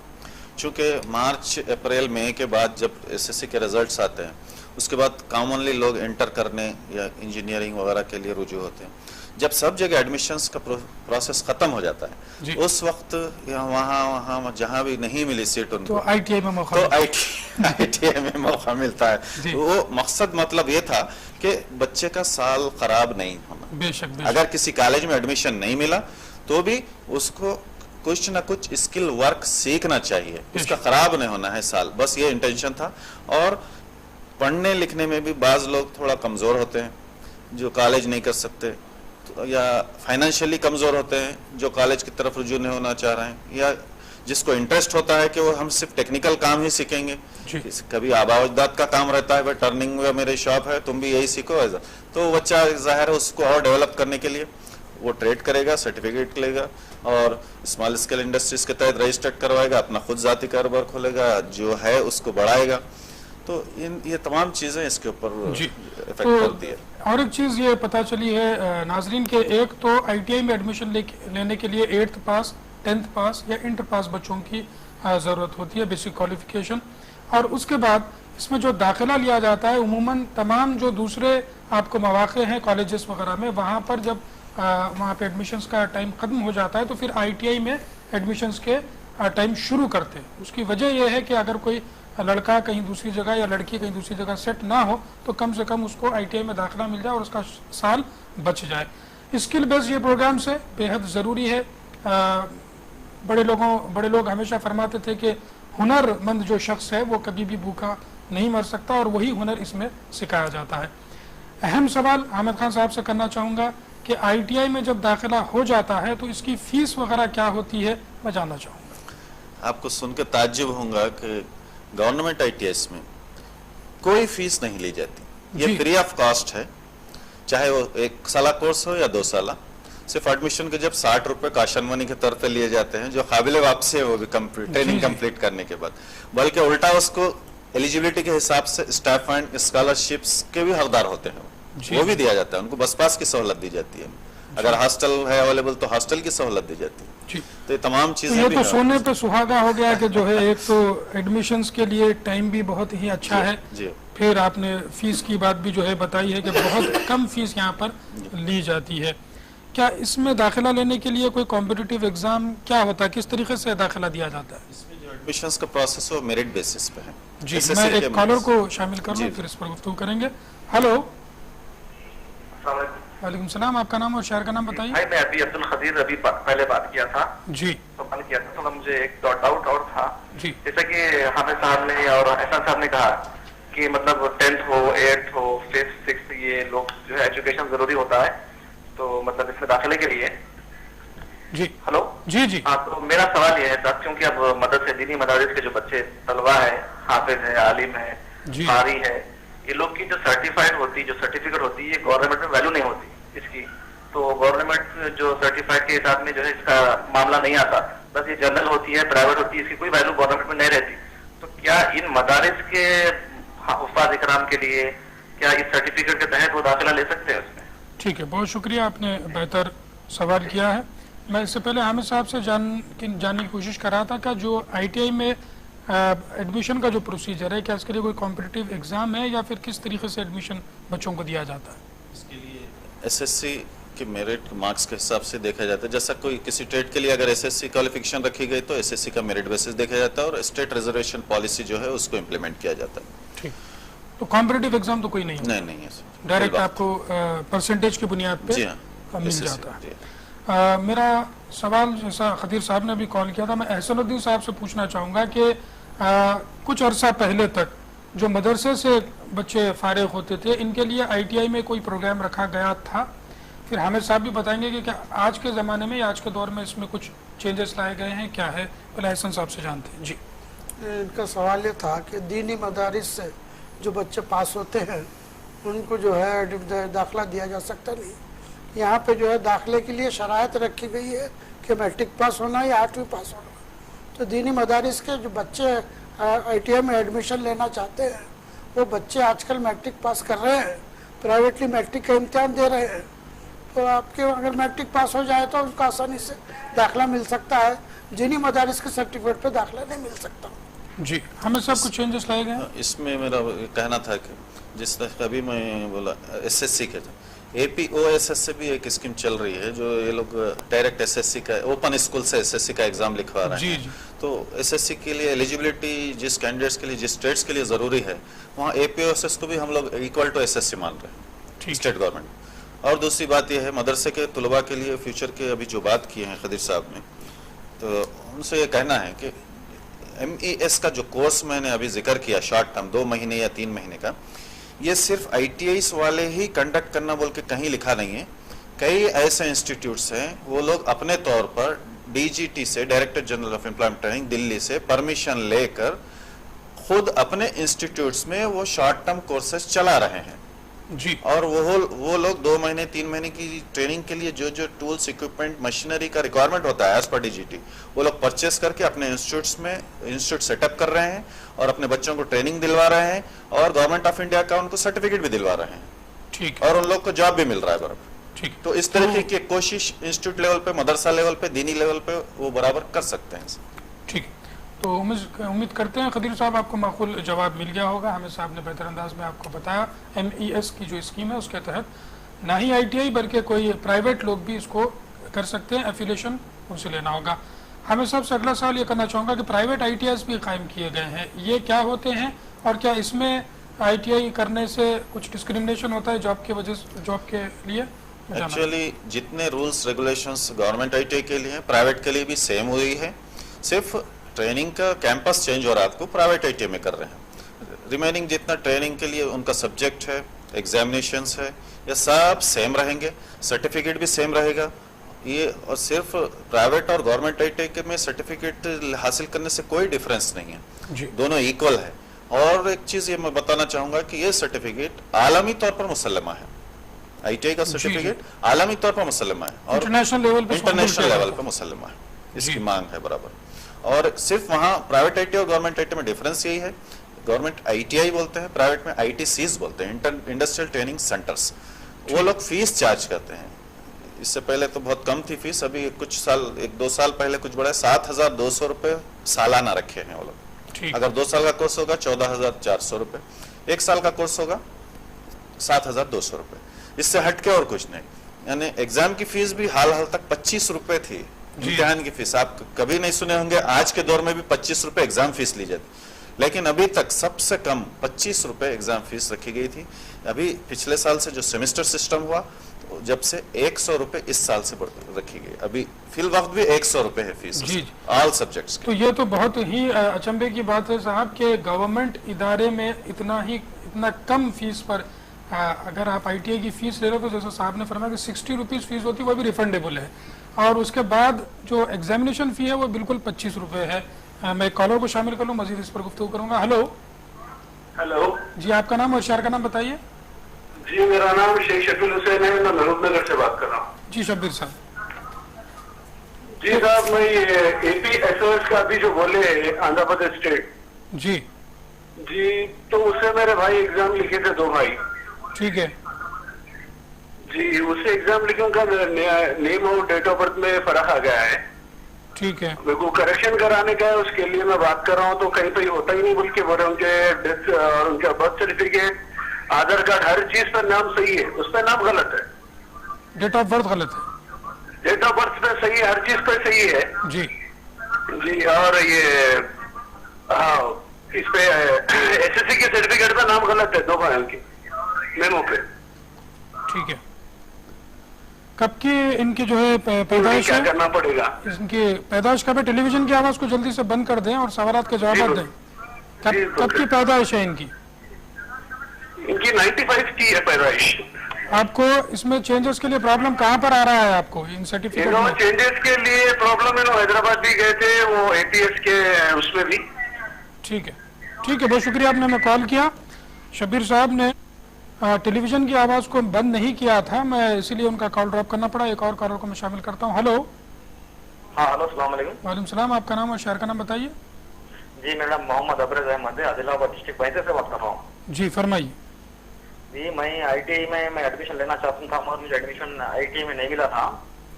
[SPEAKER 3] चूँकि मार्च अप्रैल मई के बाद जब SSC के रिजल्ट्स आते हैं उसके बाद कॉमनली लोग इंटर करने या इंजीनियरिंग वगैरह के लिए रुजू होते हैं। जब सब जगह एडमिशन्स का प्रोसेस खत्म हो जाता है उस वक्त वहाँ जहाँ भी नहीं मिली सीट उनको
[SPEAKER 1] तो ITI में मौका,
[SPEAKER 3] ITI में मौका मिलता है। तो वो मकसद मतलब ये था कि बच्चे का साल खराब नहीं होना।
[SPEAKER 1] बेशक।
[SPEAKER 3] अगर किसी कॉलेज में एडमिशन नहीं मिला तो भी उसको कुछ ना कुछ स्किल वर्क सीखना चाहिए, उसका खराब नहीं होना है साल, बस ये इंटेंशन था। और पढ़ने लिखने में भी बाज लोग थोड़ा कमज़ोर होते हैं जो कॉलेज नहीं कर सकते, तो या फाइनेंशियली कमज़ोर होते हैं जो कॉलेज की तरफ रुजू नहीं होना चाह रहे हैं, या जिसको इंटरेस्ट होता है कि वो हम सिर्फ टेक्निकल काम ही सीखेंगे, कभी आबाद का काम रहता है, भाई टर्निंग में मेरी शॉप है तुम भी यही सीखो ऐसा, तो बच्चा जाहिर है उसको और डेवलप करने के लिए वो ट्रेड करेगा, सर्टिफिकेट लेगा और स्मॉल स्केल इंडस्ट्रीज के तहत रजिस्टर्ड करवाएगा, अपना खुद जाती कारोबार खोलेगा, जो है उसको बढ़ाएगा। तो ये तमाम चीजें इसके ऊपर इफेक्ट करती है।
[SPEAKER 1] और एक चीज ये पता चली है नाजरीन के, एक तो ITI में एडमिशन लेने के लिए 8th पास, 10th पास या इंटर पास बच्चों की जरूरत होती है, बेसिक क्वालिफिकेशन। और उसके बाद इसमें जो दाखिला लिया जाता है उमूमन तमाम जो दूसरे आपको मौके हैं कॉलेजेस वगैरह में, वहाँ पर जब वहाँ पे एडमिशन्स का टाइम खत्म हो जाता है तो फिर ITI में एडमिशन्स के टाइम शुरू करते हैं। उसकी वजह यह है कि अगर कोई लड़का कहीं दूसरी जगह या लड़की कहीं दूसरी जगह सेट ना हो तो कम से कम उसको ITI में दाखिला मिल जाए और उसका साल बच जाए। स्किल बेस्ड ये प्रोग्राम से बेहद ज़रूरी है। बड़े लोग हमेशा फरमाते थे कि हुनरमंद जो शख्स है वो कभी भी भूखा नहीं मर सकता, और वही हुनर इसमें सिखाया जाता है। अहम सवाल हामिद खान साहब से करना चाहूँगा कि ITI में जब दाखिला हो जाता है तो इसकी फीस वगैरह क्या होती है, मैं जानना चाहूँगा।
[SPEAKER 3] आपको सुन के ताज्जुब होगा कि गवर्नमेंट ITIs में कोई फीस नहीं ली जाती, ये फ्री ऑफ कॉस्ट है, चाहे वो 1 साल कोर्स हो या 2 साल। सिर्फ एडमिशन के जब 60 रुपए काशन मनी के तौर पे लिए जाते हैं जो काबिल वापसी है वो भी ट्रेनिंग कंप्लीट करने के बाद, बल्कि उल्टा उसको एलिजिबिलिटी के हिसाब से स्टाइपेंड स्कॉलरशिप्स के भी हकदार होते हैं, वो भी दिया जाता है, उनको बस पास की सहूलत दी जाती है, अगर हॉस्टल है अवेलेबल तो हॉस्टल की सहूलत दी जाती है। तो ये तमाम चीजें
[SPEAKER 1] ये तो सोने पे सुहागा हो गया कि जो है एक तो एडमिशन्स के लिए टाइम भी बहुत ही अच्छा है, फिर आपने फीस की बात भी जो है बताई है कि बहुत कम फीस यहाँ पर ली जाती है। क्या इसमें दाखिला लेने के लिए कोई कॉम्पिटिटिव एग्जाम क्या होता है, किस तरीके से दाखिला दिया जाता है?
[SPEAKER 3] इसमें जो एडमिशन्स का प्रोसेस वो मेरिट बेसिस पे है।
[SPEAKER 1] जी, मैं एक कॉलर को शामिल कर लूँ फिर इस पर गुफ्तगू करेंगे। हेलो, वालेकुम सलाम, आपका नाम और शहर का नाम बताइए।
[SPEAKER 11] भाई मैं अभी अब्दुल खदीर अभी पहले बात किया था
[SPEAKER 1] जी,
[SPEAKER 11] तो मैंने किया था, थोड़ा मुझे एक डाउट और था
[SPEAKER 1] जी।
[SPEAKER 11] जैसा कि हामिद साहब ने और एहसान साहब ने कहा कि मतलब 10th हो 8th हो 5th 6th ये लोग जो है एजुकेशन जरूरी होता है, तो मतलब इसमें दाखिले के लिए
[SPEAKER 1] जी।
[SPEAKER 11] हेलो
[SPEAKER 1] जी जी।
[SPEAKER 11] हाँ, तो मेरा सवाल ये है सर, क्योंकि अब मदरसे दीनी मदारिस के जो बच्चे तलबा है, हाफिज है, आलिम है, कारी है, ये लोग की जो सर्टिफाइड होती, जो सर्टिफिकेट होती है, ये गवर्नमेंट में वैल्यू नहीं होती इसकी, तो गवर्नमेंट जो सर्टिफाइड के हिसाब में जो है इसका मामला नहीं आता, बस ये जनरल होती है, प्राइवेट होती है, इसकी कोई वैल्यू गवर्नमेंट में नहीं रहती। तो क्या इन मदारिस के हुफ़ाज़ इकराम के लिए क्या इस सर्टिफिकेट के तहत वो दाखिला ले सकते हैं उसमें?
[SPEAKER 1] ठीक है, बहुत शुक्रिया, आपने बेहतर सवाल किया है। मैं इससे पहले हामिद साहब से जानने की कोशिश कर रहा था कि जो ITI में एडमिशन का जो प्रोसीजर है, क्या इसके लिए कोई कॉम्पिटिटिव एग्जाम है या फिर किस तरीके से एडमिशन बच्चों को दिया जाता है?
[SPEAKER 3] इसके लिए एसएससी के मेरिट मार्क्स के हिसाब से देखा जाता है। जैसा कोई किसी ट्रेड के लिए अगर एसएससी क्वालिफिकेशन रखी गई तो एसएससी का मेरिट बेसिस देखा जाता है और स्टेट रिजर्वेशन पॉलिसी जो है उसको इम्प्लीमेंट किया जाता है।
[SPEAKER 1] ठीक, तो कॉम्पिटिटिव एग्जाम तो कोई नहीं है?
[SPEAKER 3] नहीं है,
[SPEAKER 1] डायरेक्ट आपको परसेंटेज की बुनियाद पे मिल जाता है। मेरा सवाल, जैसा खदीर साहब ने भी कॉल किया था, मैं एहसनुद्दीन साहब से पूछना चाहूँगा कि कुछ अरसा पहले तक जो मदरसे से बच्चे फारिग होते थे, इनके लिए ITI में कोई प्रोग्राम रखा गया था? फिर हामिद साहब भी बताएंगे कि क्या आज के ज़माने में या आज के दौर में इसमें कुछ चेंजेस लाए गए हैं, क्या है? पहले एहसन साहब से जानते हैं। जी,
[SPEAKER 2] इनका सवाल ये था कि दीनी मदारिस से जो बच्चे पास होते हैं उनको जो है दाखिला दिया जा सकता नहीं। यहाँ पे जो है दाखिले के लिए शराइत रखी गई है कि मैट्रिक पास होना या 8वीं पास होना। तो दीनी मदारिस के जो बच्चे ITI में एडमिशन लेना चाहते हैं वो बच्चे आजकल मैट्रिक पास कर रहे हैं, प्राइवेटली मैट्रिक का इम्तिहान दे रहे हैं। तो आपके अगर मैट्रिक पास हो जाए तो उनको आसानी से दाखिला मिल सकता है, दीनी मदारिस के सर्टिफिकेट पे दाखिला नहीं मिल सकता।
[SPEAKER 1] जी, हमें सब कुछ चेंजेस लाए गए।
[SPEAKER 3] इसमें मेरा कहना था कि जिस तरह अभी मैं बोला एसएससी के APOSS से भी एक स्कीम चल रही है जो ये लोग डायरेक्ट एसएससी का ओपन स्कूल से एसएससी का एग्जाम लिखवा रहे हैं। तो एसएससी के लिए एलिजिबिलिटी जिस कैंडिडेट्स के लिए, जिस स्टेट्स के लिए जरूरी है, वहाँ APOSS को भी हम लोग इक्वल टू एसएससी मान रहे हैं, स्टेट गवर्नमेंट। और दूसरी बात यह है, मदरसे के तलबा के लिए फ्यूचर के अभी जो बात की है खदीर साहब ने, तो उनसे ये कहना है कि MES का जो कोर्स मैंने अभी जिक्र किया, शॉर्ट टर्म 2 महीने या 3 महीने का, ये सिर्फ ITIs वाले ही कंडक्ट करना बोल के कहीं लिखा नहीं है। कई ऐसे इंस्टीट्यूट्स हैं, वो लोग अपने तौर पर DGT से, director general of employment training Delhi से परमिशन लेकर खुद अपने इंस्टीट्यूट्स में वो शॉर्ट टर्म कोर्सेज चला रहे हैं।
[SPEAKER 1] जी,
[SPEAKER 3] और वो लोग 2 महीने 3 महीने की ट्रेनिंग के लिए जो जो टूल्स, इक्विपमेंट, मशीनरी का रिक्वायरमेंट होता है एज पर DGT, वो लोग परचेस करके अपने इंस्टीट्यूट्स में इंस्टीट्यूट सेटअप कर रहे हैं और अपने बच्चों को ट्रेनिंग दिलवा रहे हैं और गवर्नमेंट ऑफ इंडिया का उनको सर्टिफिकेट भी दिलवा रहे हैं।
[SPEAKER 1] ठीक,
[SPEAKER 3] और उन लोग को जॉब भी मिल रहा है बराबर।
[SPEAKER 1] ठीक,
[SPEAKER 3] तो इस तरीके की कोशिश इंस्टीट्यूट लेवल पे, मदरसा लेवल पे, दीनी लेवल पे वो बराबर कर सकते हैं।
[SPEAKER 1] ठीक, तो उम्मीद करते हैं खदीर साहब आपको माकूल जवाब मिल गया होगा। हमें साहब ने बेहतर अंदाज में आपको बताया MES की जो स्कीम है उसके तहत ना ही ITI बल्कि कोई प्राइवेट लोग भी इसको कर सकते हैं, एफिलिएशन उनसे लेना होगा। हमें साहब से अगला सवाल ये करना चाहूँगा कि प्राइवेट ITIs भी कायम किए गए हैं, ये क्या होते हैं और क्या इसमें ITI करने से कुछ डिस्क्रिमिनेशन होता है जॉब के लिए?
[SPEAKER 3] एक्चुअली जितने रूल्स रेगुलेशंस गवर्नमेंट ITI के लिए, प्राइवेट के लिए भी सेम हुई है, सिर्फ ट्रेनिंग का कैंपस चेंज हो रहा है, आपको प्राइवेट ITI में कर रहे हैं। रिमेनिंग जितना ट्रेनिंग के लिए उनका सब्जेक्ट है, एग्जामिनेशंस है, ये सब सेम रहेंगे, सर्टिफिकेट भी सेम रहेगा। ये और सिर्फ प्राइवेट और गवर्नमेंट ITI के में सर्टिफिकेट हासिल करने से कोई डिफरेंस नहीं है, दोनों इक्वल है। और एक चीज ये मैं बताना चाहूंगा कि ये सर्टिफिकेट आलमी तौर पर मुसल्लमा है, ITI का सर्टिफिकेट आलमी तौर पर मुसल्लमा है और इंटरनेशनल लेवल पर मुसल्लमा है, इसकी मांग है बराबर। और सिर्फ वहाँ प्राइवेट ITI और गवर्नमेंट ITI में डिफरेंस यही है, गवर्नमेंट ITI बोलते हैं, प्राइवेट में ITCs बोलते हैं, इंडस्ट्रियल ट्रेनिंग सेंटर्स। वो लोग फीस चार्ज करते हैं। इससे पहले तो बहुत कम थी फीस, अभी कुछ साल, 1-2 साल पहले कुछ बड़ा 7,200 रुपये सालाना रखे हैं वो लोग। अगर 2 साल का कोर्स होगा 14,400 रुपये, 1 साल का कोर्स होगा 7,200 रुपये, इससे हटके और कुछ नहीं। यानी एग्जाम की फीस भी हाल तक 25 रुपये थी, इम्तिहान की फीस। आप कभी नहीं सुने होंगे आज के दौर में भी 25 रुपये एग्जाम फीस ली जाती, लेकिन अभी तक सबसे कम 25 रुपये एग्जाम फीस रखी गई थी। अभी पिछले साल से जो सेमेस्टर सिस्टम हुआ, तो जब से 100 रुपये इस साल से रखी गई, अभी फिल वक्त भी 100 रुपये है फीस ऑल सब्जेक्ट्स।
[SPEAKER 1] तो ये तो बहुत ही अचंभे की बात है साहब कि गवर्नमेंट इदारे में इतना कम फीस पर अगर आप ITI की फीस ले रहे हो, तो जैसा साहब ने फरमाया कि 60 रुपीज़ फीस होती है, वो भी रिफंडेबल है, और उसके बाद जो एग्जामिनेशन फी है वो बिल्कुल 25 रुपये है। मैं कॉलर को शामिल कर लूँ, मजीद इस पर गुफ्तगू करूँगा। हेलो जी, आपका नाम और शहर का नाम बताइए।
[SPEAKER 12] जी, मेरा नाम शेख शफील हुसैन है, मैं महबूबनगर से बात कर रहा हूँ।
[SPEAKER 1] जी शब्बीर साहब।
[SPEAKER 12] जी साहब, मैं ये APSOS का अभी जो बोले आंध्र प्रदेश स्टेट
[SPEAKER 1] जी,
[SPEAKER 12] तो उससे मेरे भाई एग्जाम लिखे थे, 2 भाई।
[SPEAKER 1] ठीक है
[SPEAKER 12] जी, उससे एग्जाम लिखे, उनका नेम और डेट ऑफ बर्थ में फर्क आ गया है।
[SPEAKER 1] ठीक है।
[SPEAKER 12] मेरे को करेक्शन कराने का है, उसके लिए मैं बात कर रहा हूँ, तो कहीं पे होता ही नहीं बोल के बोल रहे, उनके डेथ और उनका बर्थ सर्टिफिकेट, आधार कार्ड, हर चीज पर नाम सही है, उस पर नाम गलत है।
[SPEAKER 1] डेट ऑफ बर्थ गलत है?
[SPEAKER 12] डेट ऑफ बर्थ पे सही है, हर चीज पे सही है
[SPEAKER 1] जी
[SPEAKER 12] जी। और ये हाँ, इस पे एसएससी के सर्टिफिकेट पे नाम गलत है, 2 भाइयों की मेमो पे।
[SPEAKER 1] ठीक है। कब की इनकी जो है पैदाइश है?
[SPEAKER 12] क्या करना पड़ेगा?
[SPEAKER 1] इनकी पैदाइश कब है? टेलीविजन की आवाज को जल्दी से बंद कर दें और सवालात के जवाब दें। कब की पैदाइश है इनकी?
[SPEAKER 12] इनकी 95 की है पैदाइश।
[SPEAKER 1] आपको इसमें चेंजेस के लिए प्रॉब्लम कहाँ पर आ रहा है आपको इन सर्टिफिकेट में?
[SPEAKER 12] चेंजेस के लिए प्रॉब्लम है, हैदराबाद भी गए थे, वो एटीएस के उसमें भी।
[SPEAKER 1] ठीक है, ठीक है, बहुत शुक्रिया, आपने हमें कॉल किया। शब्बीर साहब ने टेलीविजन की आवाज को बंद नहीं किया था, मैं इसीलिए उनका कॉल ड्रॉप करना पड़ा। एक और कॉलर को मैं शामिल करता हूँ। हेलो।
[SPEAKER 11] हाँ हेलो, अस्सलाम वालेकुम।
[SPEAKER 1] वालेकुम सलाम, आपका नाम और शहर का नाम बताइए।
[SPEAKER 11] जी मेरा मोहम्मद अबरज अहमद है, आदिलाबाद डिस्ट्रिक्ट बैंसे से बात कर रहा हूँ।
[SPEAKER 1] जी फरमाइए।
[SPEAKER 11] जी मैं ITI में मैं एडमिशन लेना चाहता था, मगर मुझे एडमिशन ITI में नहीं मिला था।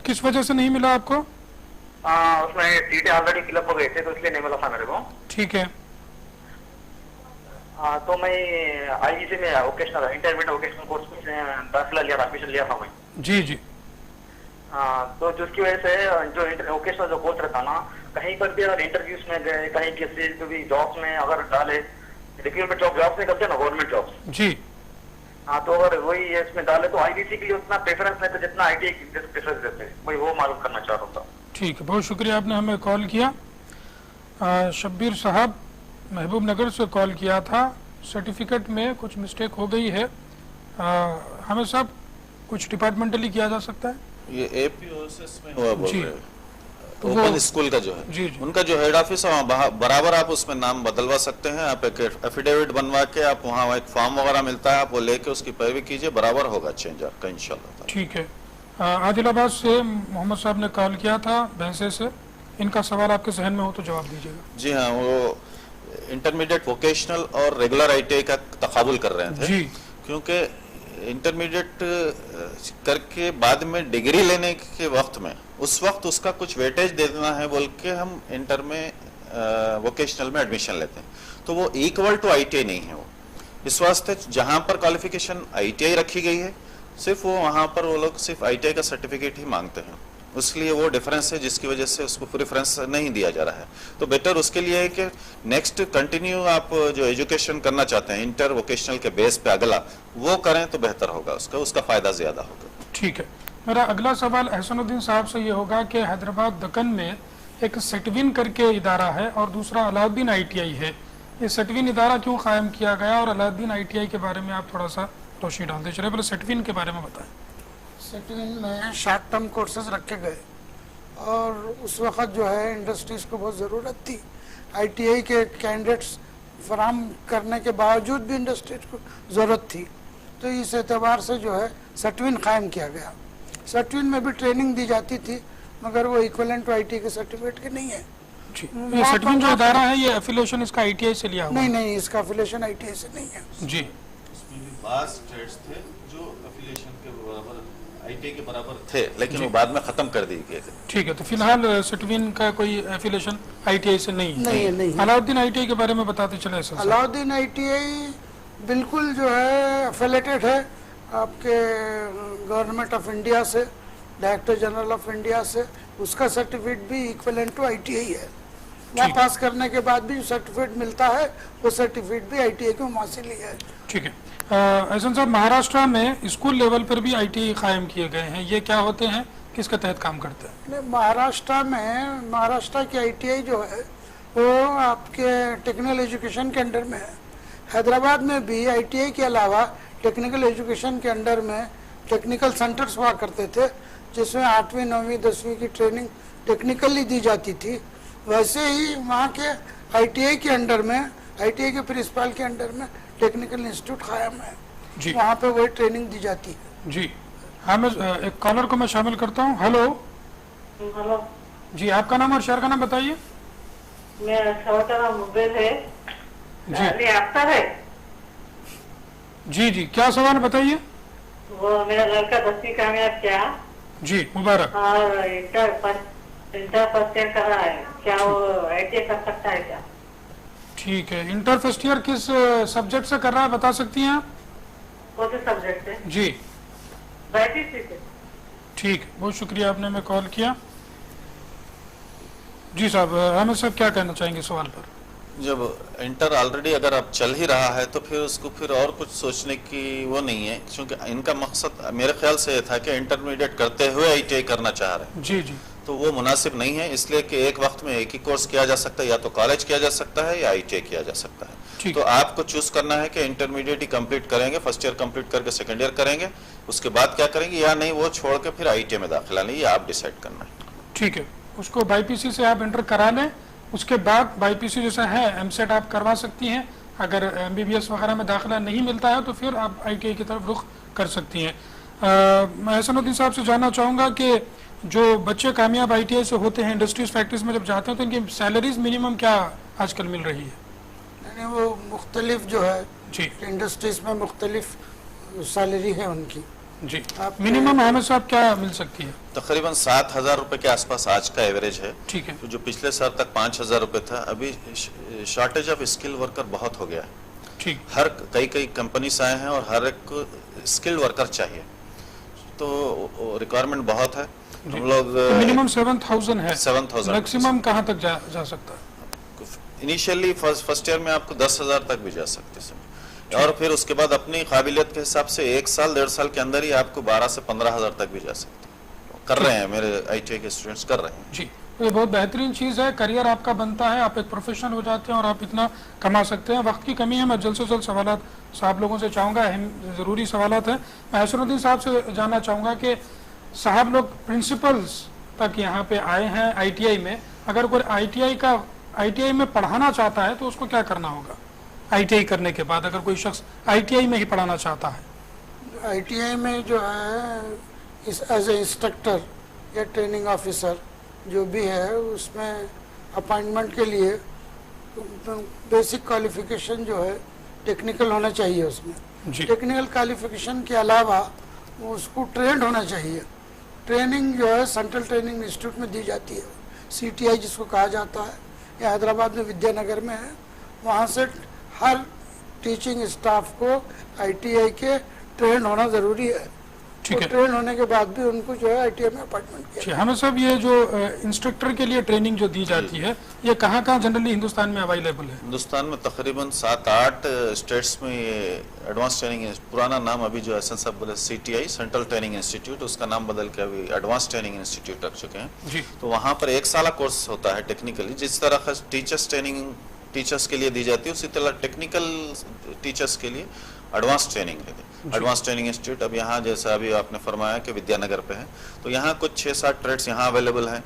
[SPEAKER 11] किस
[SPEAKER 1] वजह से नहीं मिला आपको?
[SPEAKER 11] उसमें सीटें ऑलरेडी फिलअप हो गए थे, तो इसलिए नहीं मिला था मेरे को।
[SPEAKER 1] ठीक है।
[SPEAKER 11] तो मैं IGC में वोकेशनल इंटरमीडिएट वोकेशनल कोर्स में दाखिला लिया था, एडमिशन लिया था मैं।
[SPEAKER 1] जी जी।
[SPEAKER 11] तो जिसकी वजह से जो वोकेशनल जो कोर्स रहता ना, कहीं पर भी अगर इंटरव्यूज में गए, कहीं किसी भी जॉब्स में अगर डाले, रिक्रूटमेंट जॉब्स नहीं करते ना, गवर्नमेंट जॉब्स
[SPEAKER 1] जी।
[SPEAKER 11] हाँ, तो अगर वही इसमें डाले तो IGC के लिए उतना प्रेफरेंस नहीं था जितना ITI की प्रेफरेंस देते, वही वो मालूम करना चाह रहा था।
[SPEAKER 1] ठीक है, बहुत शुक्रिया, आपने हमें कॉल किया। शब्बीर साहब महबूब नगर से कॉल किया था। सर्टिफिकेट में कुछ मिस्टेक हो गई है, हमें सब कुछ डिपार्टमेंटली किया जा सकता है।
[SPEAKER 3] ये APOSS में हुआ बोल
[SPEAKER 1] जी।
[SPEAKER 3] रहे हैं, ओपन स्कूल का जो है
[SPEAKER 1] जी जी।
[SPEAKER 3] उनका जो हेड ऑफिस है वहाँ बराबर आप उसमें नाम बदलवा सकते हैं। आप एक एफिडेविट बनवा के आप वहाँ एक फॉर्म वगैरह मिलता है, आप वो लेके उसकी पैरवी कीजिए, बराबर होगा चेंज आपका इंशाल्लाह।
[SPEAKER 1] ठीक है। आदिलाबाद से मोहम्मद साहब ने कॉल किया था भैंसे से, इनका सवाल आपके जहन में हो तो जवाब दीजिएगा।
[SPEAKER 3] जी हाँ, वो इंटरमीडिएट वोकेशनल और रेगुलर ITI का तकाबुल कर रहे थे
[SPEAKER 1] जी।
[SPEAKER 3] क्योंकि इंटरमीडिएट करके बाद में डिग्री लेने के वक्त में उस वक्त उसका कुछ वेटेज देना है बोल के हम इंटर में वोकेशनल में एडमिशन लेते हैं, तो वो इक्वल टू ITI नहीं है। वो इस वास्ते जहां पर क्वालिफिकेशन ITI रखी गई है, सिर्फ वो वहां पर वो लोग सिर्फ ITI का सर्टिफिकेट ही मांगते हैं, उसलिए वो डिफरेंस है जिसकी वजह से उसको प्रेफरेंस नहीं दिया जा रहा है। तो बेटर उसके लिए है कि नेक्स्ट कंटिन्यू आप जो एजुकेशन करना चाहते हैं इंटर वोकेशनल के बेस पे अगला, वो करें तो बेहतर होगा, उसका फायदा ज्यादा होगा।
[SPEAKER 1] ठीक है, मेरा अगला सवाल एहसानुद्दीन साहब से ये होगा कि हैदराबाद दक्कन में एक सेटविन करके इदारा है और दूसरा अलाउद्दीन ITI है, ये सेटविन इदारा क्यों कायम किया गया और अलाउद्दीन ITI के बारे में आप थोड़ा सा रोशनी डालते चले, पहले सेटविन के बारे में बताएं।
[SPEAKER 2] सेटविन में शॉर्ट टर्म कोर्सेज रखे गए और उस वक़्त जो है इंडस्ट्रीज़ को बहुत ज़रूरत थी। ITI के कैंडिडेट्स फराम करने के बावजूद भी इंडस्ट्रीज को ज़रूरत थी, तो इस एतबार से जो है सेटविन कायम किया गया। सेटविन में भी ट्रेनिंग दी जाती थी, मगर वो इक्विवेलेंट टू ITI के सर्टिफिकेट के नहीं है।
[SPEAKER 1] ये सेटविन जो इदारा है ये एफिलिएशन इसका ITI से लिया हुआ?
[SPEAKER 2] नहीं, इसका एफिलिएशन ITI से नहीं है
[SPEAKER 1] जी।
[SPEAKER 3] इसमें भी बास स्टेट्स थे जो एफिलिएशन के बराबर ITI के बराबर थे, लेकिन वो बाद में खत्म कर दिए गए थे।
[SPEAKER 1] ठीक है, तो फिलहाल सेटविन का कोई एफिलिएशन ITI से नहीं है।
[SPEAKER 2] नहीं।
[SPEAKER 1] अलाउद्दीन ITI के बारे में बताते चले सर।
[SPEAKER 2] अलाउद्दीन ITI बिल्कुल जो है एफिलेटेड है आपके गवर्नमेंट ऑफ इंडिया से, डायरेक्टर जनरल ऑफ इंडिया से, उसका सर्टिफिकेट भी इक्विवेलेंट टू ITI है। वहाँ पास करने के बाद भी जो सर्टिफिकेट मिलता है वो सर्टिफिकेट भी ITI को हासिल ही है।
[SPEAKER 1] ठीक है, एहसान साहब महाराष्ट्र में स्कूल लेवल पर भी ITI कायम किए गए हैं, ये क्या होते हैं, किसके तहत काम करते हैं?
[SPEAKER 2] महाराष्ट्र की ITI जो है वो आपके टेक्निकल एजुकेशन के अंडर में है। हैदराबाद में भी ITI के अलावा टेक्निकल एजुकेशन के अंडर में टेक्निकल सेंटर्स हुआ करते थे, जिसमें 8वीं 9वीं 10वीं की ट्रेनिंग टेक्निकली दी जाती थी। वैसे ही वहाँ के ITI के अंडर में, ITI के प्रिंसिपल के अंडर में टेक्निकल इंस्टीट्यूट कायम है, वहाँ पे वही ट्रेनिंग दी जाती है।
[SPEAKER 1] जी हाँ, मैं एक कॉलर को मैं शामिल करता हूँ। हेलो जी, आपका नाम और शहर का नाम बताइए।
[SPEAKER 13] मेरा शहर का नाम मुबेल है जी। आपका है?
[SPEAKER 1] जी, क्या सवाल बताइए।
[SPEAKER 13] वो मेरा लड़का 10वीं कामयाब किया
[SPEAKER 1] जी, मुबारक।
[SPEAKER 13] और इंटर इंटर फर्स्ट ईयर कर रहा है, क्या वो ITI कर सकता है क्या?
[SPEAKER 1] ठीक है, इंटर फर्स्ट ईयर किस सब्जेक्ट से कर रहा है बता सकती हैं आप?
[SPEAKER 13] कौन से सब्जेक्ट से?
[SPEAKER 1] जी
[SPEAKER 13] ITC से।
[SPEAKER 1] ठीक, बहुत शुक्रिया आपने हमें कॉल किया। जी साहब, अहमद साहब क्या कहना चाहेंगे सवाल पर?
[SPEAKER 3] जब इंटर ऑलरेडी अगर अब चल ही रहा है तो फिर उसको फिर और कुछ सोचने की वो नहीं है, क्योंकि इनका मकसद मेरे ख्याल से ये था कि इंटरमीडिएट करते हुए ITI करना चाह रहे हैं।
[SPEAKER 1] जी जी।
[SPEAKER 3] तो वो मुनासिब नहीं है, इसलिए कि एक वक्त में एक ही कोर्स किया जा सकता है, या तो कॉलेज किया जा सकता है या ITI किया जा सकता है। तो आपको चूज करना है कि इंटरमीडिएट ही कंप्लीट करेंगे, फर्स्ट ईयर कंप्लीट करके सेकंड ईयर करेंगे, उसके बाद क्या करेंगे, या नहीं वो छोड़ के फिर ITI में दाखिला लें, ये आप डिसाइड करना है।
[SPEAKER 1] ठीक है, उसको BPC से आप इंटर करा लें, उसके बाद BPC जैसा है MSET आप करवा सकती हैं। अगर MBBS वगैरह में दाखिला नहीं मिलता है तो फिर आप ITI की तरफ रुख कर सकती हैं। मैं हसनुद्दीन साहब से जानना चाहूँगा कि जो बच्चे कामयाब ITI से होते हैं, इंडस्ट्रीज फैक्ट्रीज में जब जाते हैं तो इनकी सैलरीज मिनिमम क्या आजकल मिल रही है?
[SPEAKER 2] यानी वो मुख्तलिफ जो है
[SPEAKER 1] जी,
[SPEAKER 2] इंडस्ट्रीज में मुख्तलिफ सैलरी है उनकी।
[SPEAKER 1] जी, मिनिमम अहमद साहब क्या मिल सकती है?
[SPEAKER 3] तकरीबन 7,000 रुपए के आसपास आज का एवरेज है।
[SPEAKER 1] ठीक है।
[SPEAKER 3] तो जो पिछले साल तक 5,000 रुपए था, अभी शॉर्टेज ऑफ स्किल वर्कर बहुत हो गया है।
[SPEAKER 1] ठीक,
[SPEAKER 3] हर कई कंपनीज आए हैं और हर एक को स्किल्ड वर्कर चाहिए, तो रिक्वायरमेंट बहुत है। हम लोग
[SPEAKER 1] मिनिमम 7,000 है,
[SPEAKER 3] 7,000
[SPEAKER 1] मैक्सिमम कहाँ तक जा सकता है?
[SPEAKER 3] इनिशियली फर्स्ट ईयर में आपको 10,000 तक भी जा सकते हैं, और फिर उसके बाद अपनी काबिलियत के हिसाब से 1 साल 1.5 साल के अंदर ही आपको 12 से 15,000 तक भी जा सकते हैं। कर रहे हैं, मेरे ITI के स्टूडेंट्स कर रहे हैं।
[SPEAKER 1] जी, तो ये बहुत बेहतरीन चीज़ है, करियर आपका बनता है, आप एक प्रोफेशनल हो जाते हैं और आप इतना कमा सकते हैं। वक्त की कमी है, मैं जल्द से जल्द सवालात साहब लोगों से चाहूँगा, अहम ज़रूरी सवालात हैं। मैं हसनुद्दीन साहब से जानना चाहूँगा कि साहब लोग प्रिंसिपल्स तक यहाँ पे आए हैं ITI में, अगर कोई ITI में पढ़ाना चाहता है तो उसको क्या करना होगा? ITI करने के बाद अगर कोई शख्स ITI में ही पढ़ाना चाहता है,
[SPEAKER 2] ITI में जो है एज ए इंस्ट्रक्टर या ट्रेनिंग ऑफिसर जो भी है, उसमें अपॉइंटमेंट के लिए बेसिक क्वालिफिकेशन जो है टेक्निकल होना चाहिए। उसमें टेक्निकल क्वालिफिकेशन के अलावा उसको ट्रेंड होना चाहिए। ट्रेनिंग जो है सेंट्रल ट्रेनिंग इंस्टीट्यूट में दी जाती है, CTI जिसको कहा जाता है, या हैदराबाद में विद्यानगर में है। वहाँ से हर टीचिंग स्टाफ को ITI के ट्रेन होना ज़रूरी है। ठीक है, ट्रेन होने के बाद भी उनको जो है ITI में अपॉइंटमेंट किया।
[SPEAKER 1] हमें सब ये जो इंस्ट्रक्टर के लिए ट्रेनिंग जो दी जाती है, ये कहाँ जनरली हिंदुस्तान में अवेलेबल है?
[SPEAKER 3] हिंदुस्तान में तकरीबन 7-8 स्टेट्स में ये एडवांस ट्रेनिंग, पुराना नाम अभी जो एहसन साहब बोले CTI सेंट्रल ट्रेनिंग इंस्टीट्यूट, उसका नाम बदल के अभी एडवांस ट्रेनिंग इंस्टीट्यूट रख चुके हैं जी। तो वहाँ पर 1 साल कोर्स होता है टेक्निकली, जिस तरह टीचर्स ट्रेनिंग टीचर्स के लिए दी जाती है, उसी तरह टेक्निकल टीचर्स के लिए एडवांस ट्रेनिंग है। एडवांस ट्रेनिंग इंस्टीट्यूट अब यहाँ जैसा अभी आपने फरमाया कि विद्यानगर पे है, तो यहाँ कुछ 6-7 ट्रेड्स यहाँ अवेलेबल हैं।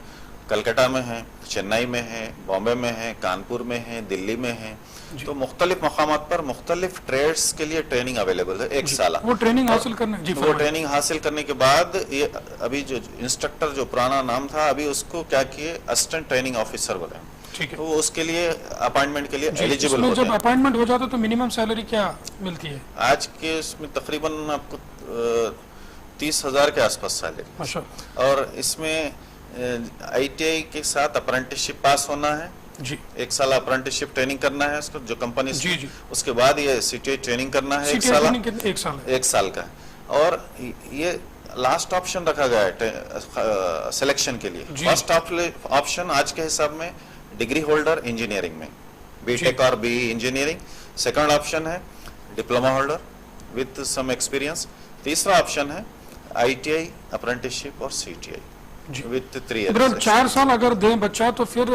[SPEAKER 3] कलकत्ता में है, चेन्नई में है, बॉम्बे में है, कानपुर में है, दिल्ली में है, तो मुख्तलिफ मकामात पर मुख्तलिफ ट्रेड्स के लिए ट्रेनिंग अवेलेबल है 1 साल।
[SPEAKER 1] वो ट्रेनिंग हासिल
[SPEAKER 3] करने के बाद ये अभी जो इंस्ट्रक्टर जो पुराना नाम था, अभी उसको क्या किए असिस्टेंट ट्रेनिंग ऑफिसर बोले।
[SPEAKER 1] ठीक है,
[SPEAKER 3] तो उसके लिए अपॉइंटमेंट के लिए एलिजिबल होते हैं।
[SPEAKER 1] जब अपॉइंटमेंट हो जाता है तो मिनिमम सैलरी क्या मिलती है?
[SPEAKER 3] आज के इसमें तकरीबन आपको 30,000 के आसपास सैलरी, और इसमें ITI के साथ अप्रेंटिसशिप पास होना है जी। 1 साल अप्रेंटिसशिप ट्रेनिंग करना है उसको जो कंपनी जी जी। उसके बाद ये CTI ट्रेनिंग करना है 1 साल का, और ये लास्ट ऑप्शन रखा गया है सिलेक्शन के लिए। फर्स्ट ऑप्शन आज के हिसाब में डिग्री होल्डर इंजीनियरिंग में, BTech और BE इंजीनियरिंग। सेकंड ऑप्शन है diploma holder with some experience. तीसरा ऑप्शन है ITI अप्रेंटिसशिप और CTI विद 3 ईयर।
[SPEAKER 1] 4 साल अगर दें बच्चा तो फिर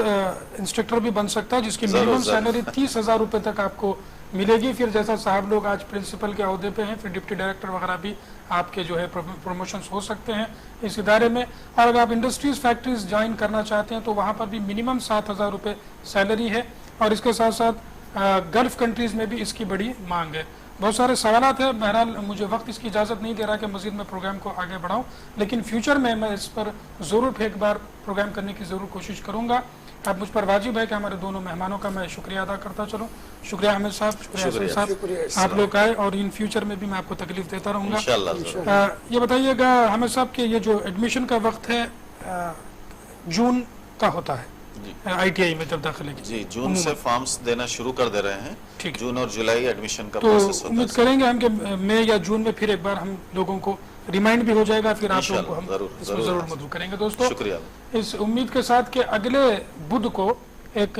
[SPEAKER 1] इंस्ट्रक्टर भी बन सकता है, जिसकी मिनिमम सैलरी 30,000 रुपए तक आपको मिलेगी। फिर जैसा साहब लोग आज प्रिंसिपल के अहदे पे हैं, फिर डिप्टी डायरेक्टर वगैरह भी आपके जो है प्रमोशंस हो सकते हैं इस इदारे में। और अगर आप इंडस्ट्रीज फैक्ट्रीज ज्वाइन करना चाहते हैं तो वहाँ पर भी मिनिमम 7,000 रुपये सैलरी है, और इसके साथ साथ गल्फ कंट्रीज में भी इसकी बड़ी मांग है। बहुत सारे सवालात हैं, बहरहाल मुझे वक्त इसकी इजाज़त नहीं दे रहा कि मज़ीद मैं प्रोग्राम को आगे बढ़ाऊँ, लेकिन फ्यूचर में मैं इस पर ज़रूर एक बार प्रोग्राम करने की ज़रूर कोशिश करूँगा। अब मुझ पर वाजिब है कि हमारे दोनों मेहमानों का मैं शुक्रिया अदा करता चलूँ। शुक्रिया अहमद साहब, शुक्रिया साहब, आप लोग आए, और इन फ्यूचर में भी मैं आपको तकलीफ देता रहूँगा। ये बताइएगा अहमद साहब कि ये जो एडमिशन का वक्त है जून का होता है ITI में जब दाखिले की?
[SPEAKER 3] जी, जून से फॉर्म्स देना शुरू कर दे रहे हैं। जून और जुलाई एडमिशन का
[SPEAKER 1] तो
[SPEAKER 3] प्रोसेस होता है।
[SPEAKER 1] उम्मीद करेंगे हम कि मई या जून में फिर एक बार हम लोगों को रिमाइंड भी हो जाएगा, फिर आप लोगों को हम इसमें जरूर मदद करेंगे। दोस्तों,
[SPEAKER 3] शुक्रिया।
[SPEAKER 1] इस उम्मीद के साथ कि अगले बुध को एक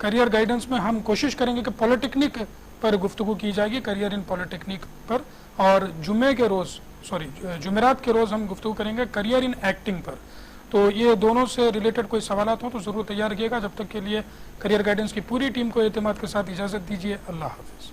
[SPEAKER 1] करियर गाइडेंस में हम कोशिश करेंगे कि पॉलिटेक्निक पर गुफ्तगू की जाएगी, करियर इन पॉलिटेक्निक पर, और जुमेरात के रोज हम गुफ्तगू करेंगे करियर इन एक्टिंग पर। तो ये दोनों से रिलेटेड कोई सवालात हो तो जरूर तैयार रखिएगा। जब तक के लिए करियर गाइडेंस की पूरी टीम को एतमाद के साथ इजाजत दीजिए। अल्लाह हाफिज।